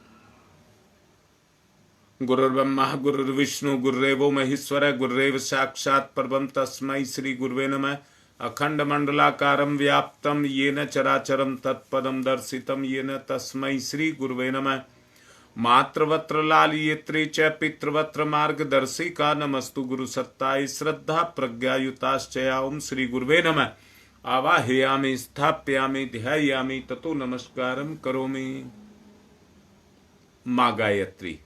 गुरुर्ब्रह्मा गुरुर्विष्णु गुरुरेवो महेश्वर गुरुरेव साक्षात् परब्रह्म तस्मै श्री गुरुवे नमः। अखंड मंडलाकारं व्याप्तं येन चराचरं तत्पदं दर्शितं येन तस्मै श्री गुरुवे नमः। मातृवत्र लालियेत्रे च पितृवत्र मार्गदर्शिका नमस्तु गुरु सत्ताय श्रद्धा प्रज्ञायुताश्चया। ओम श्री गुरुवे नमः। आवाहयामि स्थापयामि ध्यायामि ततो नमस्कारं करोमि। माँ गायत्री।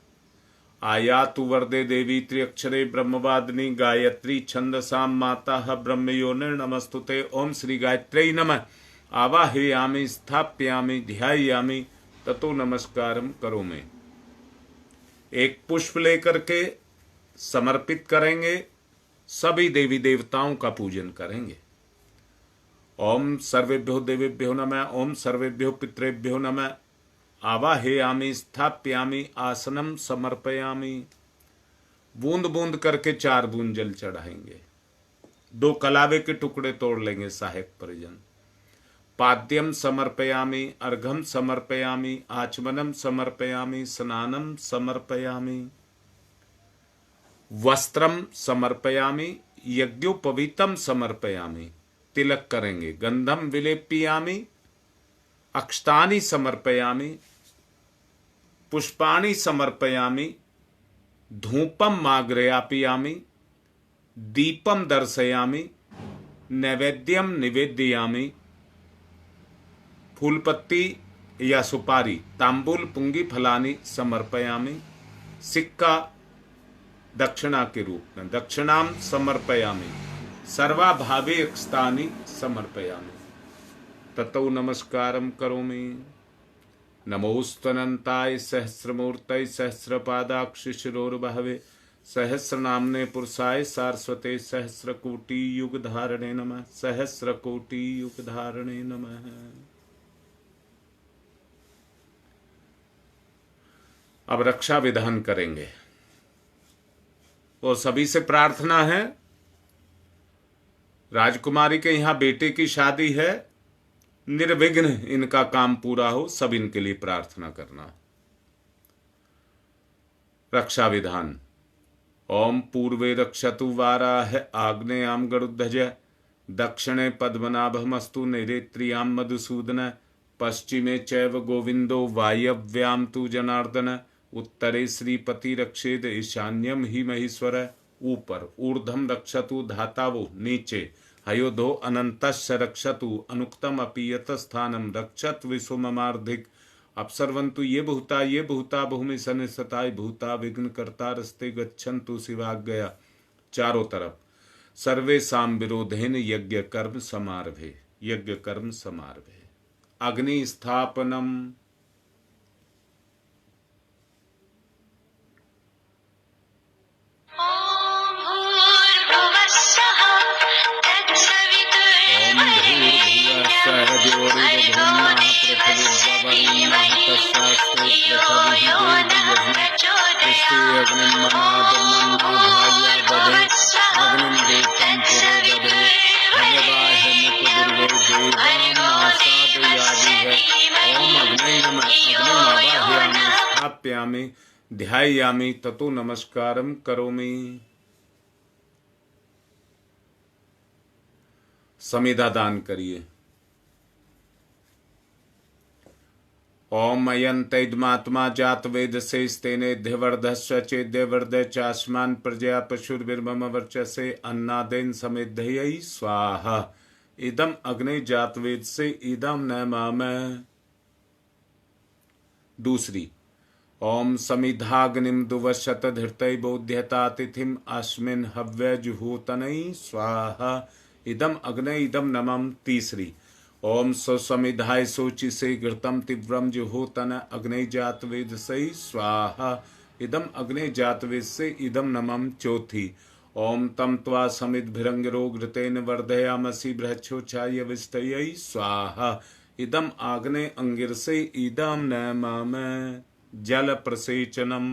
आयातु वरदे देवी त्र्यक्षरे ब्रह्मवादिनी गायत्री छंदसां माता ब्रह्मयोनिर् नमस्तुते। ओम श्री गायत्र्यै नमः। आवाहयामि स्थापयामि ध्यायामि ततो नमस्कारं करोमि। एक पुष्प लेकर के समर्पित करेंगे, सभी देवी देवताओं का पूजन करेंगे। ओम सर्वेभ्यो देवेभ्यो नमः। ओम सर्वेभ्यो पितृभ्यो नमः। आवाहयामि स्थापयामि आसनम समर्पयामि। बूंद बूंद करके 4 बूंद जल चढ़ाएंगे। 2 कलावे के टुकड़े तोड़ लेंगे सहायक परिजन। पाद्यम समर्पयामि, अर्घम समर्पयामि, आचमनम समर्पयामि, स्नानम समर्पयामि, वस्त्रम समर्पयामि, यज्ञोपवीतम समर्पयामि। तिलक करेंगे। गंधम विलेपयामि, अक्षतानि समर्पयामि, पुष्पाणि समर्पयामि, धूपम माग्रयापयामि, दीपम दर्शयामि, नैवेद्यम निवेदयामि। फूलपत्ती या सुपारी, तांबूल पुंगी फलानी समर्पयामि। सिक्का दक्षिणा के रूप में दक्षिणाम समर्पयामि। सर्वाभावे अक्षतानि समर्पयामि ततो नमस्कारं करोमि। नमोस्तनन्ताय सहस्रमूर्तये सहस्रपादाक्ष शिरोर्बहवे सहस्रनाम्ने पुरुषाय सारस्वते सहस्रकोटि युगधारणे नमः। सहस्रकोटि युगधारणे नमः। अब रक्षा विधान करेंगे। वो सभी से प्रार्थना है, राजकुमारी के यहाँ बेटे की शादी है, निर्विघ्न इनका काम पूरा हो, सब इनके लिए प्रार्थना करना। रक्षा विधान। ओम पूर्वे रक्षतु वाराह आग्नेयाम गरुध्वज दक्षिणे पद्मनाभमस्तु नैरेत्र्याम मधुसूदन पश्चिमे चैव गोविंदो वायव्याम तु जनार्दन उत्तरे श्रीपति रक्षेद ईशान्यम ही महेश्वर। ऊपर ऊर्ध्वम रक्षतु धातावो, नीचे हयोधो अनंतस्य रक्षतु अनुक्तम अपि यतस्थानम रक्षत विश्वममार्धिक। अपसर्वन्तु ये भूता भूमि सनिसताय भूता विघ्न कर्ता रस्ते गच्छन्तु शिवाज्ञया। चारों तरफ सर्वेषां विरोधेन यज्ञ कर्म समारभे, यज्ञ कर्म समारभे। अग्नि स्थापनम। स्थापयामि ध्यायामि ततो नमस्कारं करोमि। समिधा दान करिए। ओम अयंतैद्मात्मा जात वेद से स्तेने ध्यवर्धस्व चेद्यवर्ध चास्मान प्रजया पशुर्विर्मम वर्चसे अन्नादेन समेध्यय स्वाहा। इदम अग्नि जात वेद से इदम न माम। दूसरी। ओम समिधाग्निम दुवशत धृतय बोध्यता तिथिम अस्मिन् हव्य जुहोतनै स्वाहा। इदम अग्नि इदम नमम। तीसरी। ओम समिधाय सोचि से घृतम तीव्रम जुहोतन अग्नि जात वेद से स्वाहा। इदम अग्नि जात वेद से इदम नमम। चौथी। ओम तम त्वा समिद्भिरंगिरो घृतेन वर्धयामसि बृहच्छोचाय विष्टयै स्वाहा। इदम आग्ने अंगिरसे इदम न मामे जल प्रसेचनम।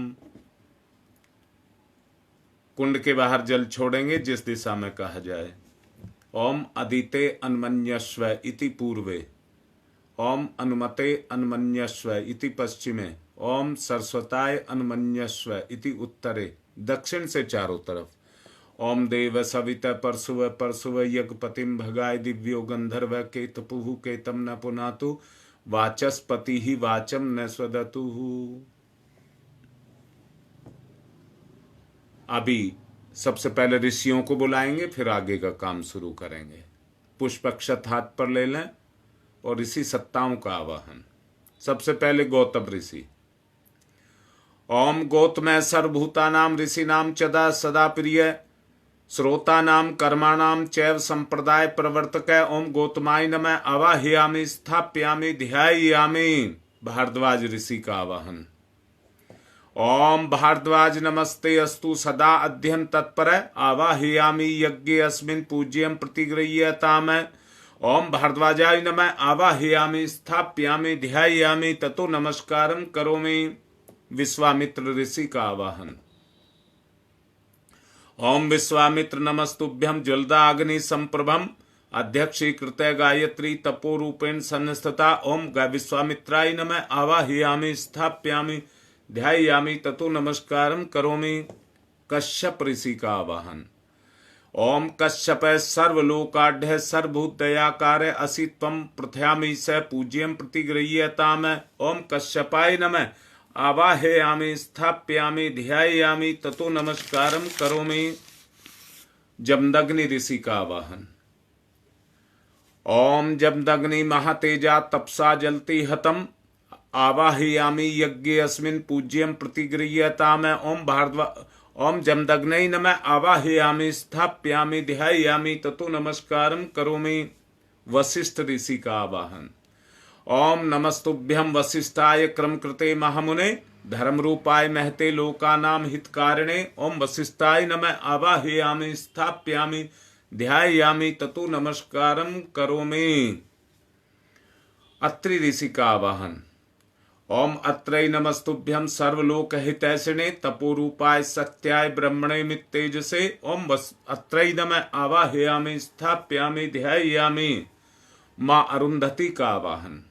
कुंड के बाहर जल छोड़ेंगे जिस दिशा में कहा जाए। ओम अदिते अन्मन्यस्व इति पूर्वे, ओम अनुमते अन्मन्यस्व इति पश्चिमे, ओम सरस्वताय अन्मन्यस्व इति उत्तरे, दक्षिण से चारों तरफ। ओम देव सविता परशुव परशुव यज्ञपतिम भगाय दिव्यो गंधर्व केतपुः केतम न पुनातु वाचस्पति ही वाचम न स्वदतु। अभी सबसे पहले ऋषियों को बुलाएंगे, फिर आगे का काम शुरू करेंगे। पुष्प अक्षत हाथ पर ले लें और ऋषि सत्ताओं का आवाहन। सबसे पहले गौतम ऋषि। ओम गौतम सर्वभूतानाम ऋषिनाम चदा सदा प्रिय श्रोतानाम कर्माणाम चैव संप्रदाय प्रवर्तक। ओम गौतमाय नमः आवाहयामि स्थाप्यामि ध्यायामि। भारद्वाज ऋषि का आवाहन। ओम भारद्वाज नमस्ते अस्तु सदा अध्ययन तत्पर आवाहयामि यज्ञे अस्मिन् पूज्यं प्रतिगृह्यताम। ओम भारद्वाजाय नमः आवाहयामि स्थाप्यामि ध्यायामि ततो नमस्कारं करोमि। विश्वामित्र ऋषि का आवाहन। ओम विश्वामित्र नमस्तुभ्यं ज्वलदाग्नि संप्रभम अध्यक्षीकृत गायत्री तपोरूपेण संस्थिता। ओम विश्वामित्राय नमः आवाहयामि स्थाप्यामि ध्यायामि ततो नमस्कारं करोमि। कश्यप ऋषि का आवाहन। ओम कश्यप सर्वलोकाढ्य सर्वभूत दयाकार असि त्वं प्रथयामि स पूज्यं प्रतिगृह्यताम। ओम कश्यपाय नमः आवाहयामि स्थाप्यामि ध्यायामि ततो नमस्कारं करोमि। जमदग्नि ऋषि का आवाहन। ओम जमदग्नि महातेजा तपसा जलति हतम आवाहयामि यज्ञे अस्मिन् पूज्यं प्रतिगृह्यताम। ओम जमदग्नै नमः आवाहयामि स्थाप्यामि ध्यायामि ततो नमस्कारं करोमि। वशिष्ठ ऋषि का आवाहन। ओम नमस्तुभ्यं वसिष्ठाय क्रमकृते महामुने धर्मरूपाय महते लोकानां हितकारिणे। ओम वसिष्ठाय नमः आवाहयामि स्थाप्यामि ध्यायामि ततो नमस्कारं करोमि। अत्रि ऋषि का आवाहन। ओम अत्रै नमस्तुभ्यं सर्वलोकहितैषिणे तपोरूपाय सत्याय ब्रह्मणे मित्तेजसे। ओम अत्रै नमः आवाहयामि स्थाप्यामि ध्यायामि। माँ अरुंधति का आवाहन।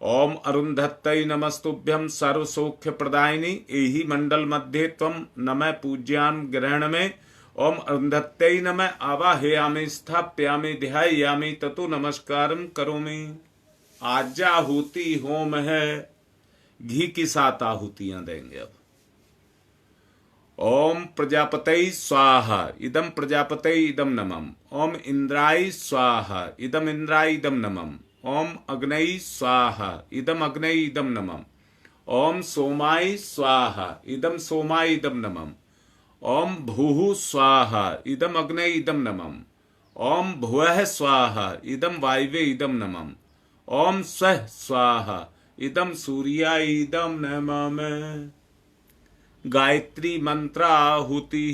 ओम अरुंधत्तै नमस्तुभ्यं सर्वसौख्य प्रदायिनी एहि मंडल मध्ये त्वं नमः पूज्यान् ग्रहण में। ओम अरुंधत्तै नमः आवाहयामि स्थाप्यामि ध्यायामि ततो नमस्कारं करोमि। आजाहुति होम है, घी की 7 आहुतियां देंगे। अब ओम प्रजापतये स्वाहा इदम प्रजापतये इदम नमः। ओम इंद्राय स्वाहा इदम इंद्राय इदम नमः। ओम अग्नये स्वाहा इदम अग्नये इदम नमः। ओम सोमाय स्वाहा इदम सोमाय इदम नमः। ओम भूः स्वाहा इदम अग्नये इदम नमः। ओम भुवः स्वाहा इदम वायवे इदम नमः। ओम स्वः स्वाहा इदम सूर्याय इदम नमः। गायत्री मंत्राहुति।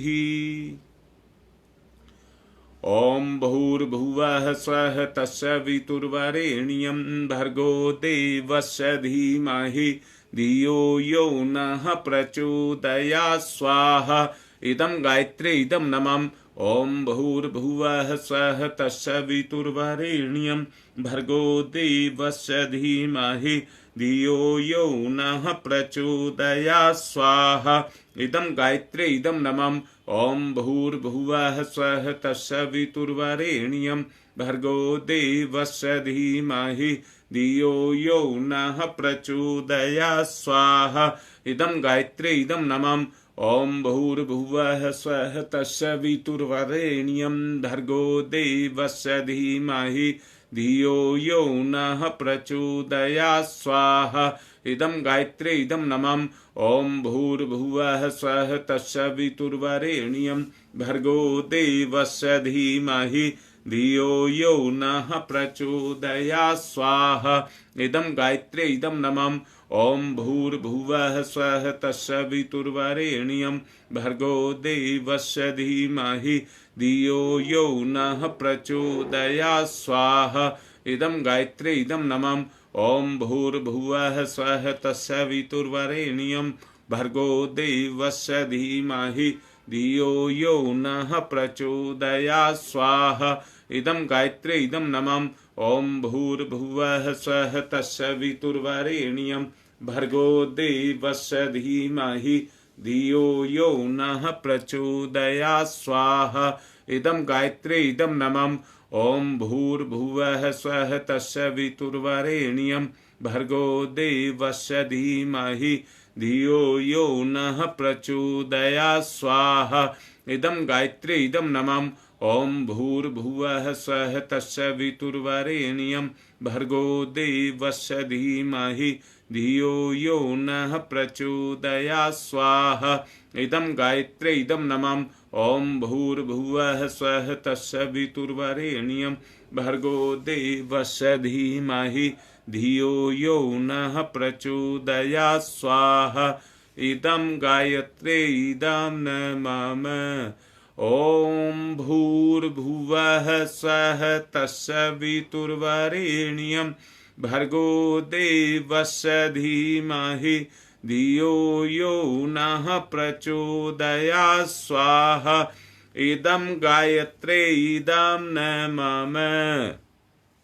ओम भूर्भुवः स्वः तस्य वितुर्वरेण्यं भर्गो देवस्य धीमहि धियो यो नः प्रचोदयात् स्वाहा। इदं गायत्री इदं नमः। ओम भूर्भुवः स्वः तस्य वितुर्वरेण्यं भर्गो देवस्य धीमहि धियो यो नः प्रचोदयात् स्वाहा। इदं गायत्री इदं नमः। ओम भूर्भुवः स्वः तस्य वितुर्वरेण्यं भर्गो देवस्य धीमहि धियो यो नः प्रचोदयात् स्वाहा। इदं गायत्री इदं नमः। ओम भूर्भुवः स्वः तस्य वितुर्वरेण्यं भर्गो देवस्य धीमहि धियो यो नः प्रचोदयात् स्वाहा। इदं गायत्री इदं नमः। ओम भूर्भुवः स्वः तस्य वितुर्वरेण्यं भर्गो देवस्य धीमहि धियो यो नः प्रचोदयात् स्वाहा। इदं गायत्री इदं नमः। ओम भूर्भुवः स्वः तस्य वितुर्वरेण्यं भर्गो देवस्य धीमहि धियो यो नः प्रचोदयात् स्वाहा। इदं गायत्रे इदं नमः। ओम भूर्भुवः स्वः तत्सवितुर्वरेण्यं भर्गो देवस्य धीमहि धियो यो नः प्रचोदयात् स्वाहा। इदं गायत्रे इदं नमः। ओम भूर्भुवः स्वः तत्सवितुर्वरेण्यं भर्गो देवस्य धीमहि धियो यो नः प्रचोदयात् स्वाहा। इदं गायत्रे इदं नमः। ओम भूर्भुवः स्वः तत्सवितुर्वरेण्यं भर्गो देवस्य धीमहि धियो यो नः प्रचोदयात् स्वाहा। इदं गायत्रे इदं नमः। ओम भूर्भुवः स्वः तत्सवितुर्वरेण्यं भर्गो देवस्य धीमहि धियो यो नः प्रचोदयात् स्वाहा। इदं गायत्रे इदं नमः। ओम भूर्भुवः स्वः तत्सवितुर्वरेण्यं भर्गो देवस्य धीमहि धियो यो नः प्रचोदयात् स्वाहा। इदं गायत्रे इदं नमः। ओम भूर्भुवः स्वः तत्सवितुर्वरेण्यं भर्गो देवस्य धीमहि धियो यो नः प्रचोदयात् स्वाहा। इदं गायत्रे इदं नमः।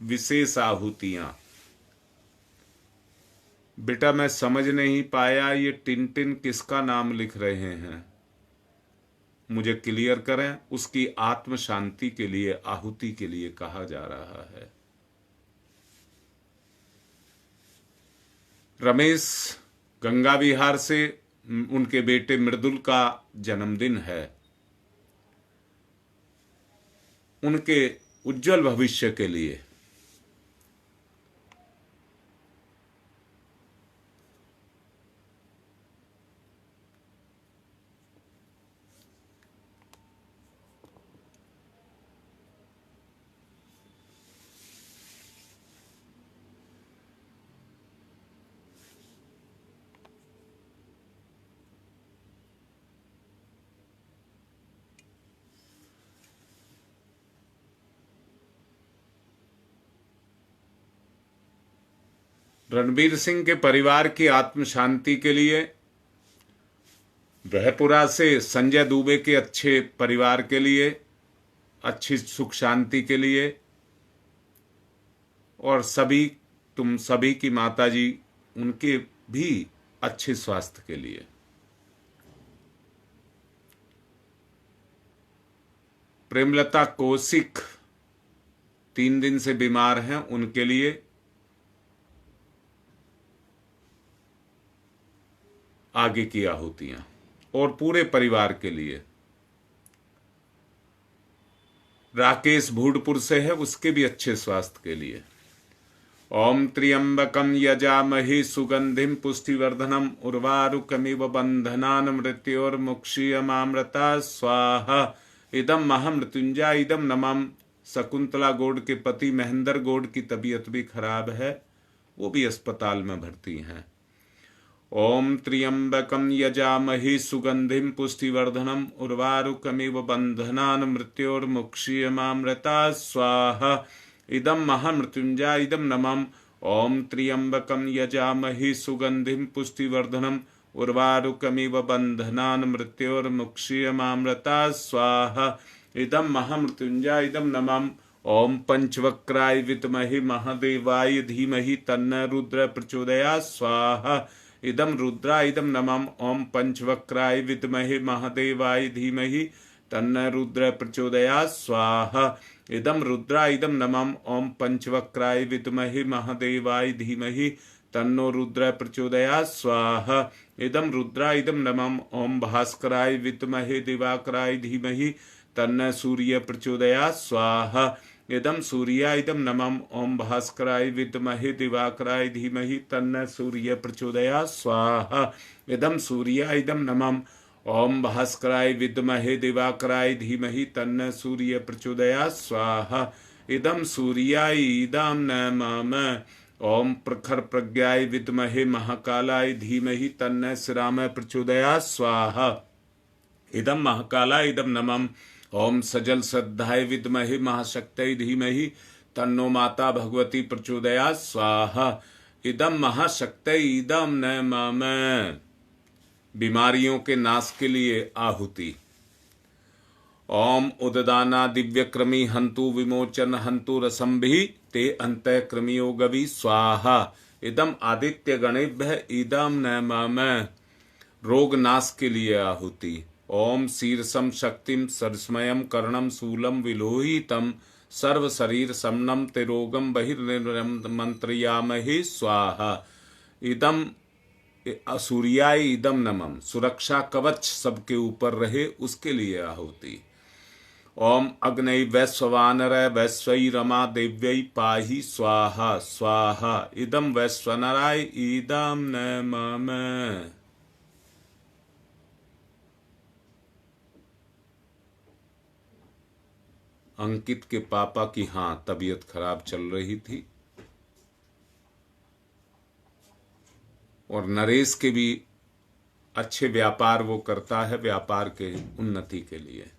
विशेष आहुतियां। बेटा मैं समझ नहीं पाया ये टिन किसका नाम लिख रहे हैं, मुझे क्लियर करें। उसकी आत्म शांति के लिए आहुति के लिए कहा जा रहा है। रमेश गंगा विहार से उनके बेटे मृदुल का जन्मदिन है। उनके उज्जवल भविष्य के लिए रणबीर सिंह के परिवार की आत्म शांति के लिए, ब्रह्मपुरा से संजय दुबे के अच्छे परिवार के लिए, अच्छी सुख शांति के लिए, और तुम सभी की माताजी उनके भी अच्छे स्वास्थ्य के लिए। प्रेमलता कौशिक 3 दिन से बीमार हैं, उनके लिए आगे की आहुतियां, और पूरे परिवार के लिए। राकेश भूडपुर से है, उसके भी अच्छे स्वास्थ्य के लिए। ओम त्र्यंबकम यजामहे सुगंधिम पुष्टिवर्धनम उर्वारुकमिव बंधनान मृत्योर्मुक्षीयमामृता स्वाहा। इदम महामृत्युंजय इदम नमः। शकुंतला गौड़ के पति महेंद्र गौड़ की तबीयत भी खराब है, वो भी अस्पताल में भर्ती हैं। ओम त्र्यंबकम यजामहे सुगंधिम पुष्टिवर्धनम उर्वारुकमिव बंधनान मृत्योर्मुक्षीयमामृता स्वाहा। इदम महामृत्युंजय इदम नमः। ओम त्र्यंबकम यजामहे सुगंधिम पुष्टिवर्धनम उर्वारुकमिव बंधनान मृत्योर्मुक्षीयमामृता स्वाहा। इदम महामृत्युंजय इदम नमः। ओम पंचवक्राय विद्महे महादेवाय धीमहि तन्नो रुद्र प्रचोदयात् स्वाहा। इदम रुद्रा इदम नमः। ओम पंचवक्राय विद्महे महादेवाय धीमहि तन्नो रुद्र प्रचोदयात् स्वाहा। इदम रुद्रा इदम नमः। ओम पंचवक्राय विद्महे महादेवाय धीमहि तन्नो रुद्र प्रचोदयात् स्वाहा। इदम रुद्रा इदम नमः। ओम भास्कराय विद्महे दिवाकराय धीमहि तन्नो सूर्य प्रचोदयात् स्वाहा। इदम सूर्या इदम नमः। ओम भास्कराय विद्महे दिवाकराय धीमहि तन्नो सूर्य प्रचोदयात् स्वाहा। इदम सूर्या इदम नमः। ओम भास्कराय विद्महे दिवाकराय धीमहि तन्नो सूर्य प्रचोदयात् स्वाहा। इदम सूर्याय इदम नमः। ओम प्रखर प्रज्ञाय विद्महे महाकालाय धीमहि तन्नो श्रीराम प्रचोदयात् स्वाहा। इदम महाकालाय इदम नमः। ओम सजल श्रद्धाय विद्महे महाशक्तये धीमहि तन्नो माता भगवती प्रचोदयात् स्वाहा। इदम महाशक्ति इदम न मम। बीमारियों के नाश के लिए आहुति। ओम उददाना दिव्यक्रमी हंतु विमोचन हंतु रसंभि ते अंतःक्रमियो गवि स्वाहा। इदम आदित्य गणेभ्य इदम न मम। रोग नाश के लिए आहुति। ओम शीर्षम शक्तिम सरस्मयम कर्णम शूलम विलोहितम सर्व शरीर समनम तिरोगम बहिर्मंत्रयामहे स्वाहा। इदम सूर्याय इदम नमम। सुरक्षा कवच सबके ऊपर रहे उसके लिए आहुति। ओम अग्नय वैश्वानरय वैश्वई रमा देव्यै पाहि स्वाहा स्वाहा। इदम वैश्वानराय इदम न मम। अंकित के पापा की तबीयत खराब चल रही थी और नरेश के भी अच्छे व्यापार वो करता है, व्यापार के उन्नति के लिए।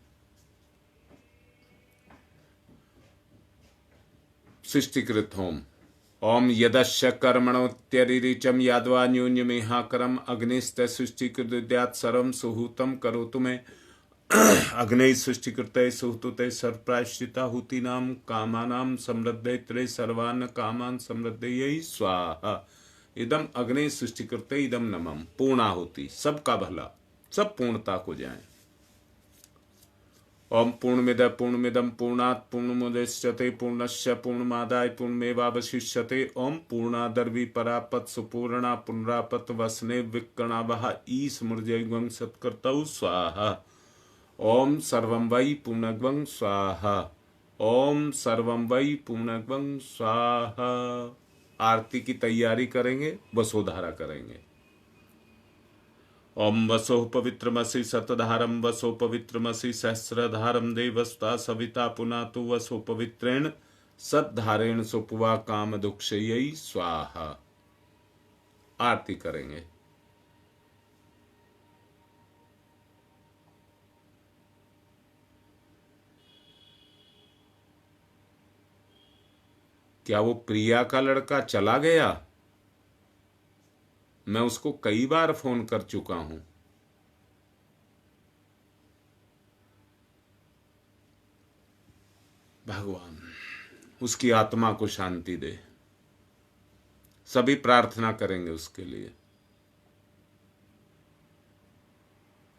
सृष्टिकृत होम। ओम यदस्य कर्मणोत्यरिचम यादवा न्यून्यमेहाकरम अग्निस्त सृष्टिकृद्यात् सर्वं सुहूतम करोतु मे। अग्नि सृष्टिकृते सुहृते सर्वप्रायश्चिता हुतीनाम कामानाम समृद्धे त्रय सर्वान् कामान समृद्धये स्वाहा। इदम अग्नि सृष्टिकृते इदम नमम। पूर्णाहुति, सबका भला, सब पूर्णता को जाए। ओम पूर्णमिद पूर्णमिदम पूर्णात् पूर्णमुदच्यते पूर्णस्य पूर्णमादाय पूर्णमेवावशिष्यते। ओम पूर्णादर्वी परापत सुपूर्णा पुनरापत वसने विकर्णावह ईश मूर्जयं सत्कर्तौ स्वाहा। ओम सर्वं वै पूर्णग्वं स्वाहा। ओम सर्वं वै पूर्णग्वं स्वाहा। आरती की तैयारी करेंगे, वसोधारा करेंगे। ओम वसो पवित्रमसि शतधारम वसो पवित्रमसि सहस्रधारम देवस्ता सविता पुनातु वसो पवित्रेण सद्धारेण सुपुवा काम दुक्षयी स्वाहा। आरती करेंगे। क्या वो प्रिया का लड़का चला गया? मैं उसको कई बार फोन कर चुका हूं। भगवान उसकी आत्मा को शांति दे। सभी प्रार्थना करेंगे उसके लिए।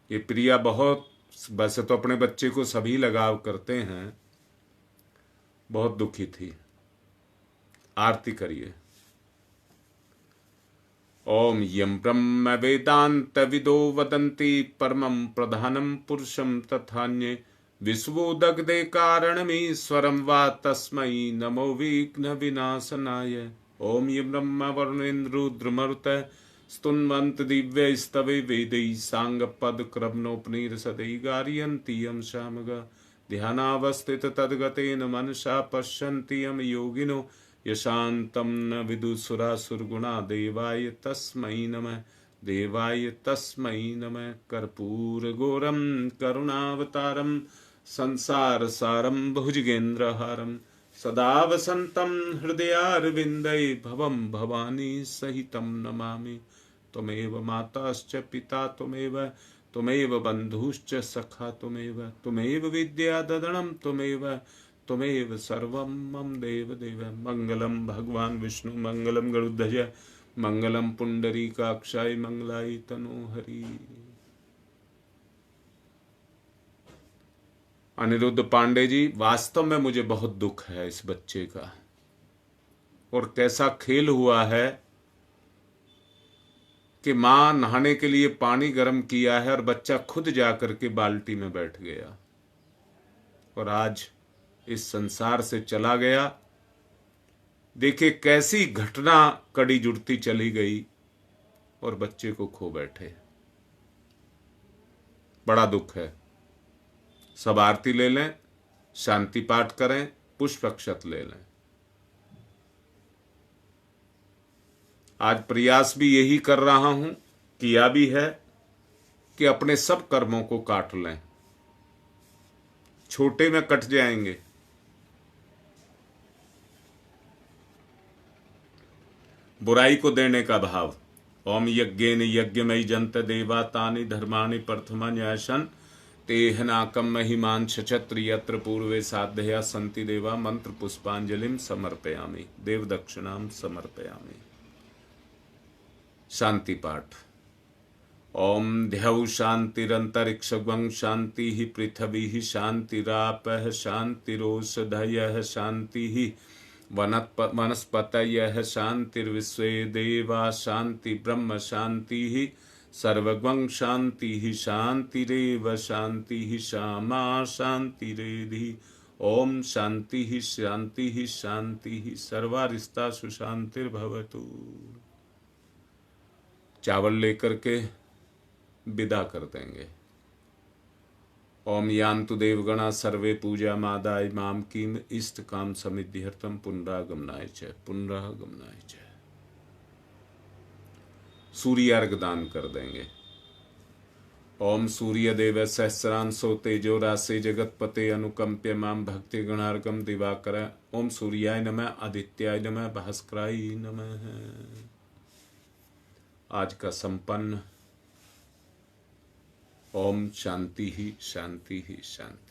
ये प्रिया बहुत, वैसे तो अपने बच्चे को सभी लगाव करते हैं, बहुत दुखी थी। आरती करिए। ओम यम ब्रह्म वेदांत विदो वदन्ति परमं प्रधानम पुरुषम तथान्ये विश्वोदग्धे कारणमीश्वरं वा तस्मै नमो विघ्न विनाशनाय। ओम यम ब्रह्म वरुणेन्द्रुद्रमरुतः स्तुन्वन्त दिव्यैस्तवे वेदैः सांगपद क्रमणोपनिषदै गारयन्ति यं शामगा। ध्यानावस्थित तद्गतेन मनसा पश्यन्ति यं योगिनो यशान्तं न विदुसुरासुरगुणा। देवाय तस्मै नमः, देवाय तस्मै नमः। कर्पूरगौरं करुणावतारं संसारसारं भुजगेन्द्रहारं सदा वसन्तं हृदयारविन्दे भवं भवानी सहितं नमामि। त्वमेव माताश्च पिता त्वमेव बन्धुश्च सखा त्वमेव विद्या ददनं त्वमेव सर्वं मम देव देव। मंगलम भगवान विष्णु मंगलम गरुड़ध्वज मंगलम पुंडरीकाक्षाय मंगलाय तनोहरि। अनिरुद्ध पांडे जी, वास्तव में मुझे बहुत दुख है इस बच्चे का, और कैसा खेल हुआ है कि मां नहाने के लिए पानी गर्म किया है और बच्चा खुद जाकर के बाल्टी में बैठ गया और आज इस संसार से चला गया। देखिए कैसी घटना कड़ी जुड़ती चली गई और बच्चे को खो बैठे। बड़ा दुख है। सब आरती ले लें, शांति पाठ करें, पुष्प अक्षत ले लें। आज प्रयास भी यही कर रहा हूं, किया भी है, कि अपने सब कर्मों को काट लें। छोटे में कट जाएंगे, बुराई को देने का भाव। ओम यज्ञेन यज्ञमयी जंत देवा तानि धर्माणि प्रथमान्यासन तेह नाकम महिमान छत्र यत्र पूर्वे साधया संति देवा मंत्र पुष्पांजलिम समर्पयामि देव दक्षिणाम समर्पयामि। शांति पाठ। ओम ध्यौ शांतिरंतरिक्षं शांति पृथ्वी शांतिरापः शांतिरोषधयः शांति वनस्पतयः शांतिर्विश्वे देवा शांति ब्रह्म शांति सर्वगं शांति शांतिरेव शांति श्यामा शांतिरेधि। ओम शांति शांति शांति सर्वारिष्टा सुशांतिर्भवतु। चावल लेकर के विदा कर देंगे। ओम यान्तु देवगणा सर्वे पूजा मादाय माम किम इष्ट काम समिद्ध्यर्थम पुनरागमनाय च पुनरागमनाय च। सूर्यार्घ दान कर देंगे। ओम सूर्य देव सहस्रांशो तेजो राशे जगतपते अनुकंप्य माम भक्ति गणार्गम दिवाकर। ओम सूर्याय नमः आदित्याय नमः भास्कराय नमः। आज का संपन्न। ओम शांति ही शांति ही शांति।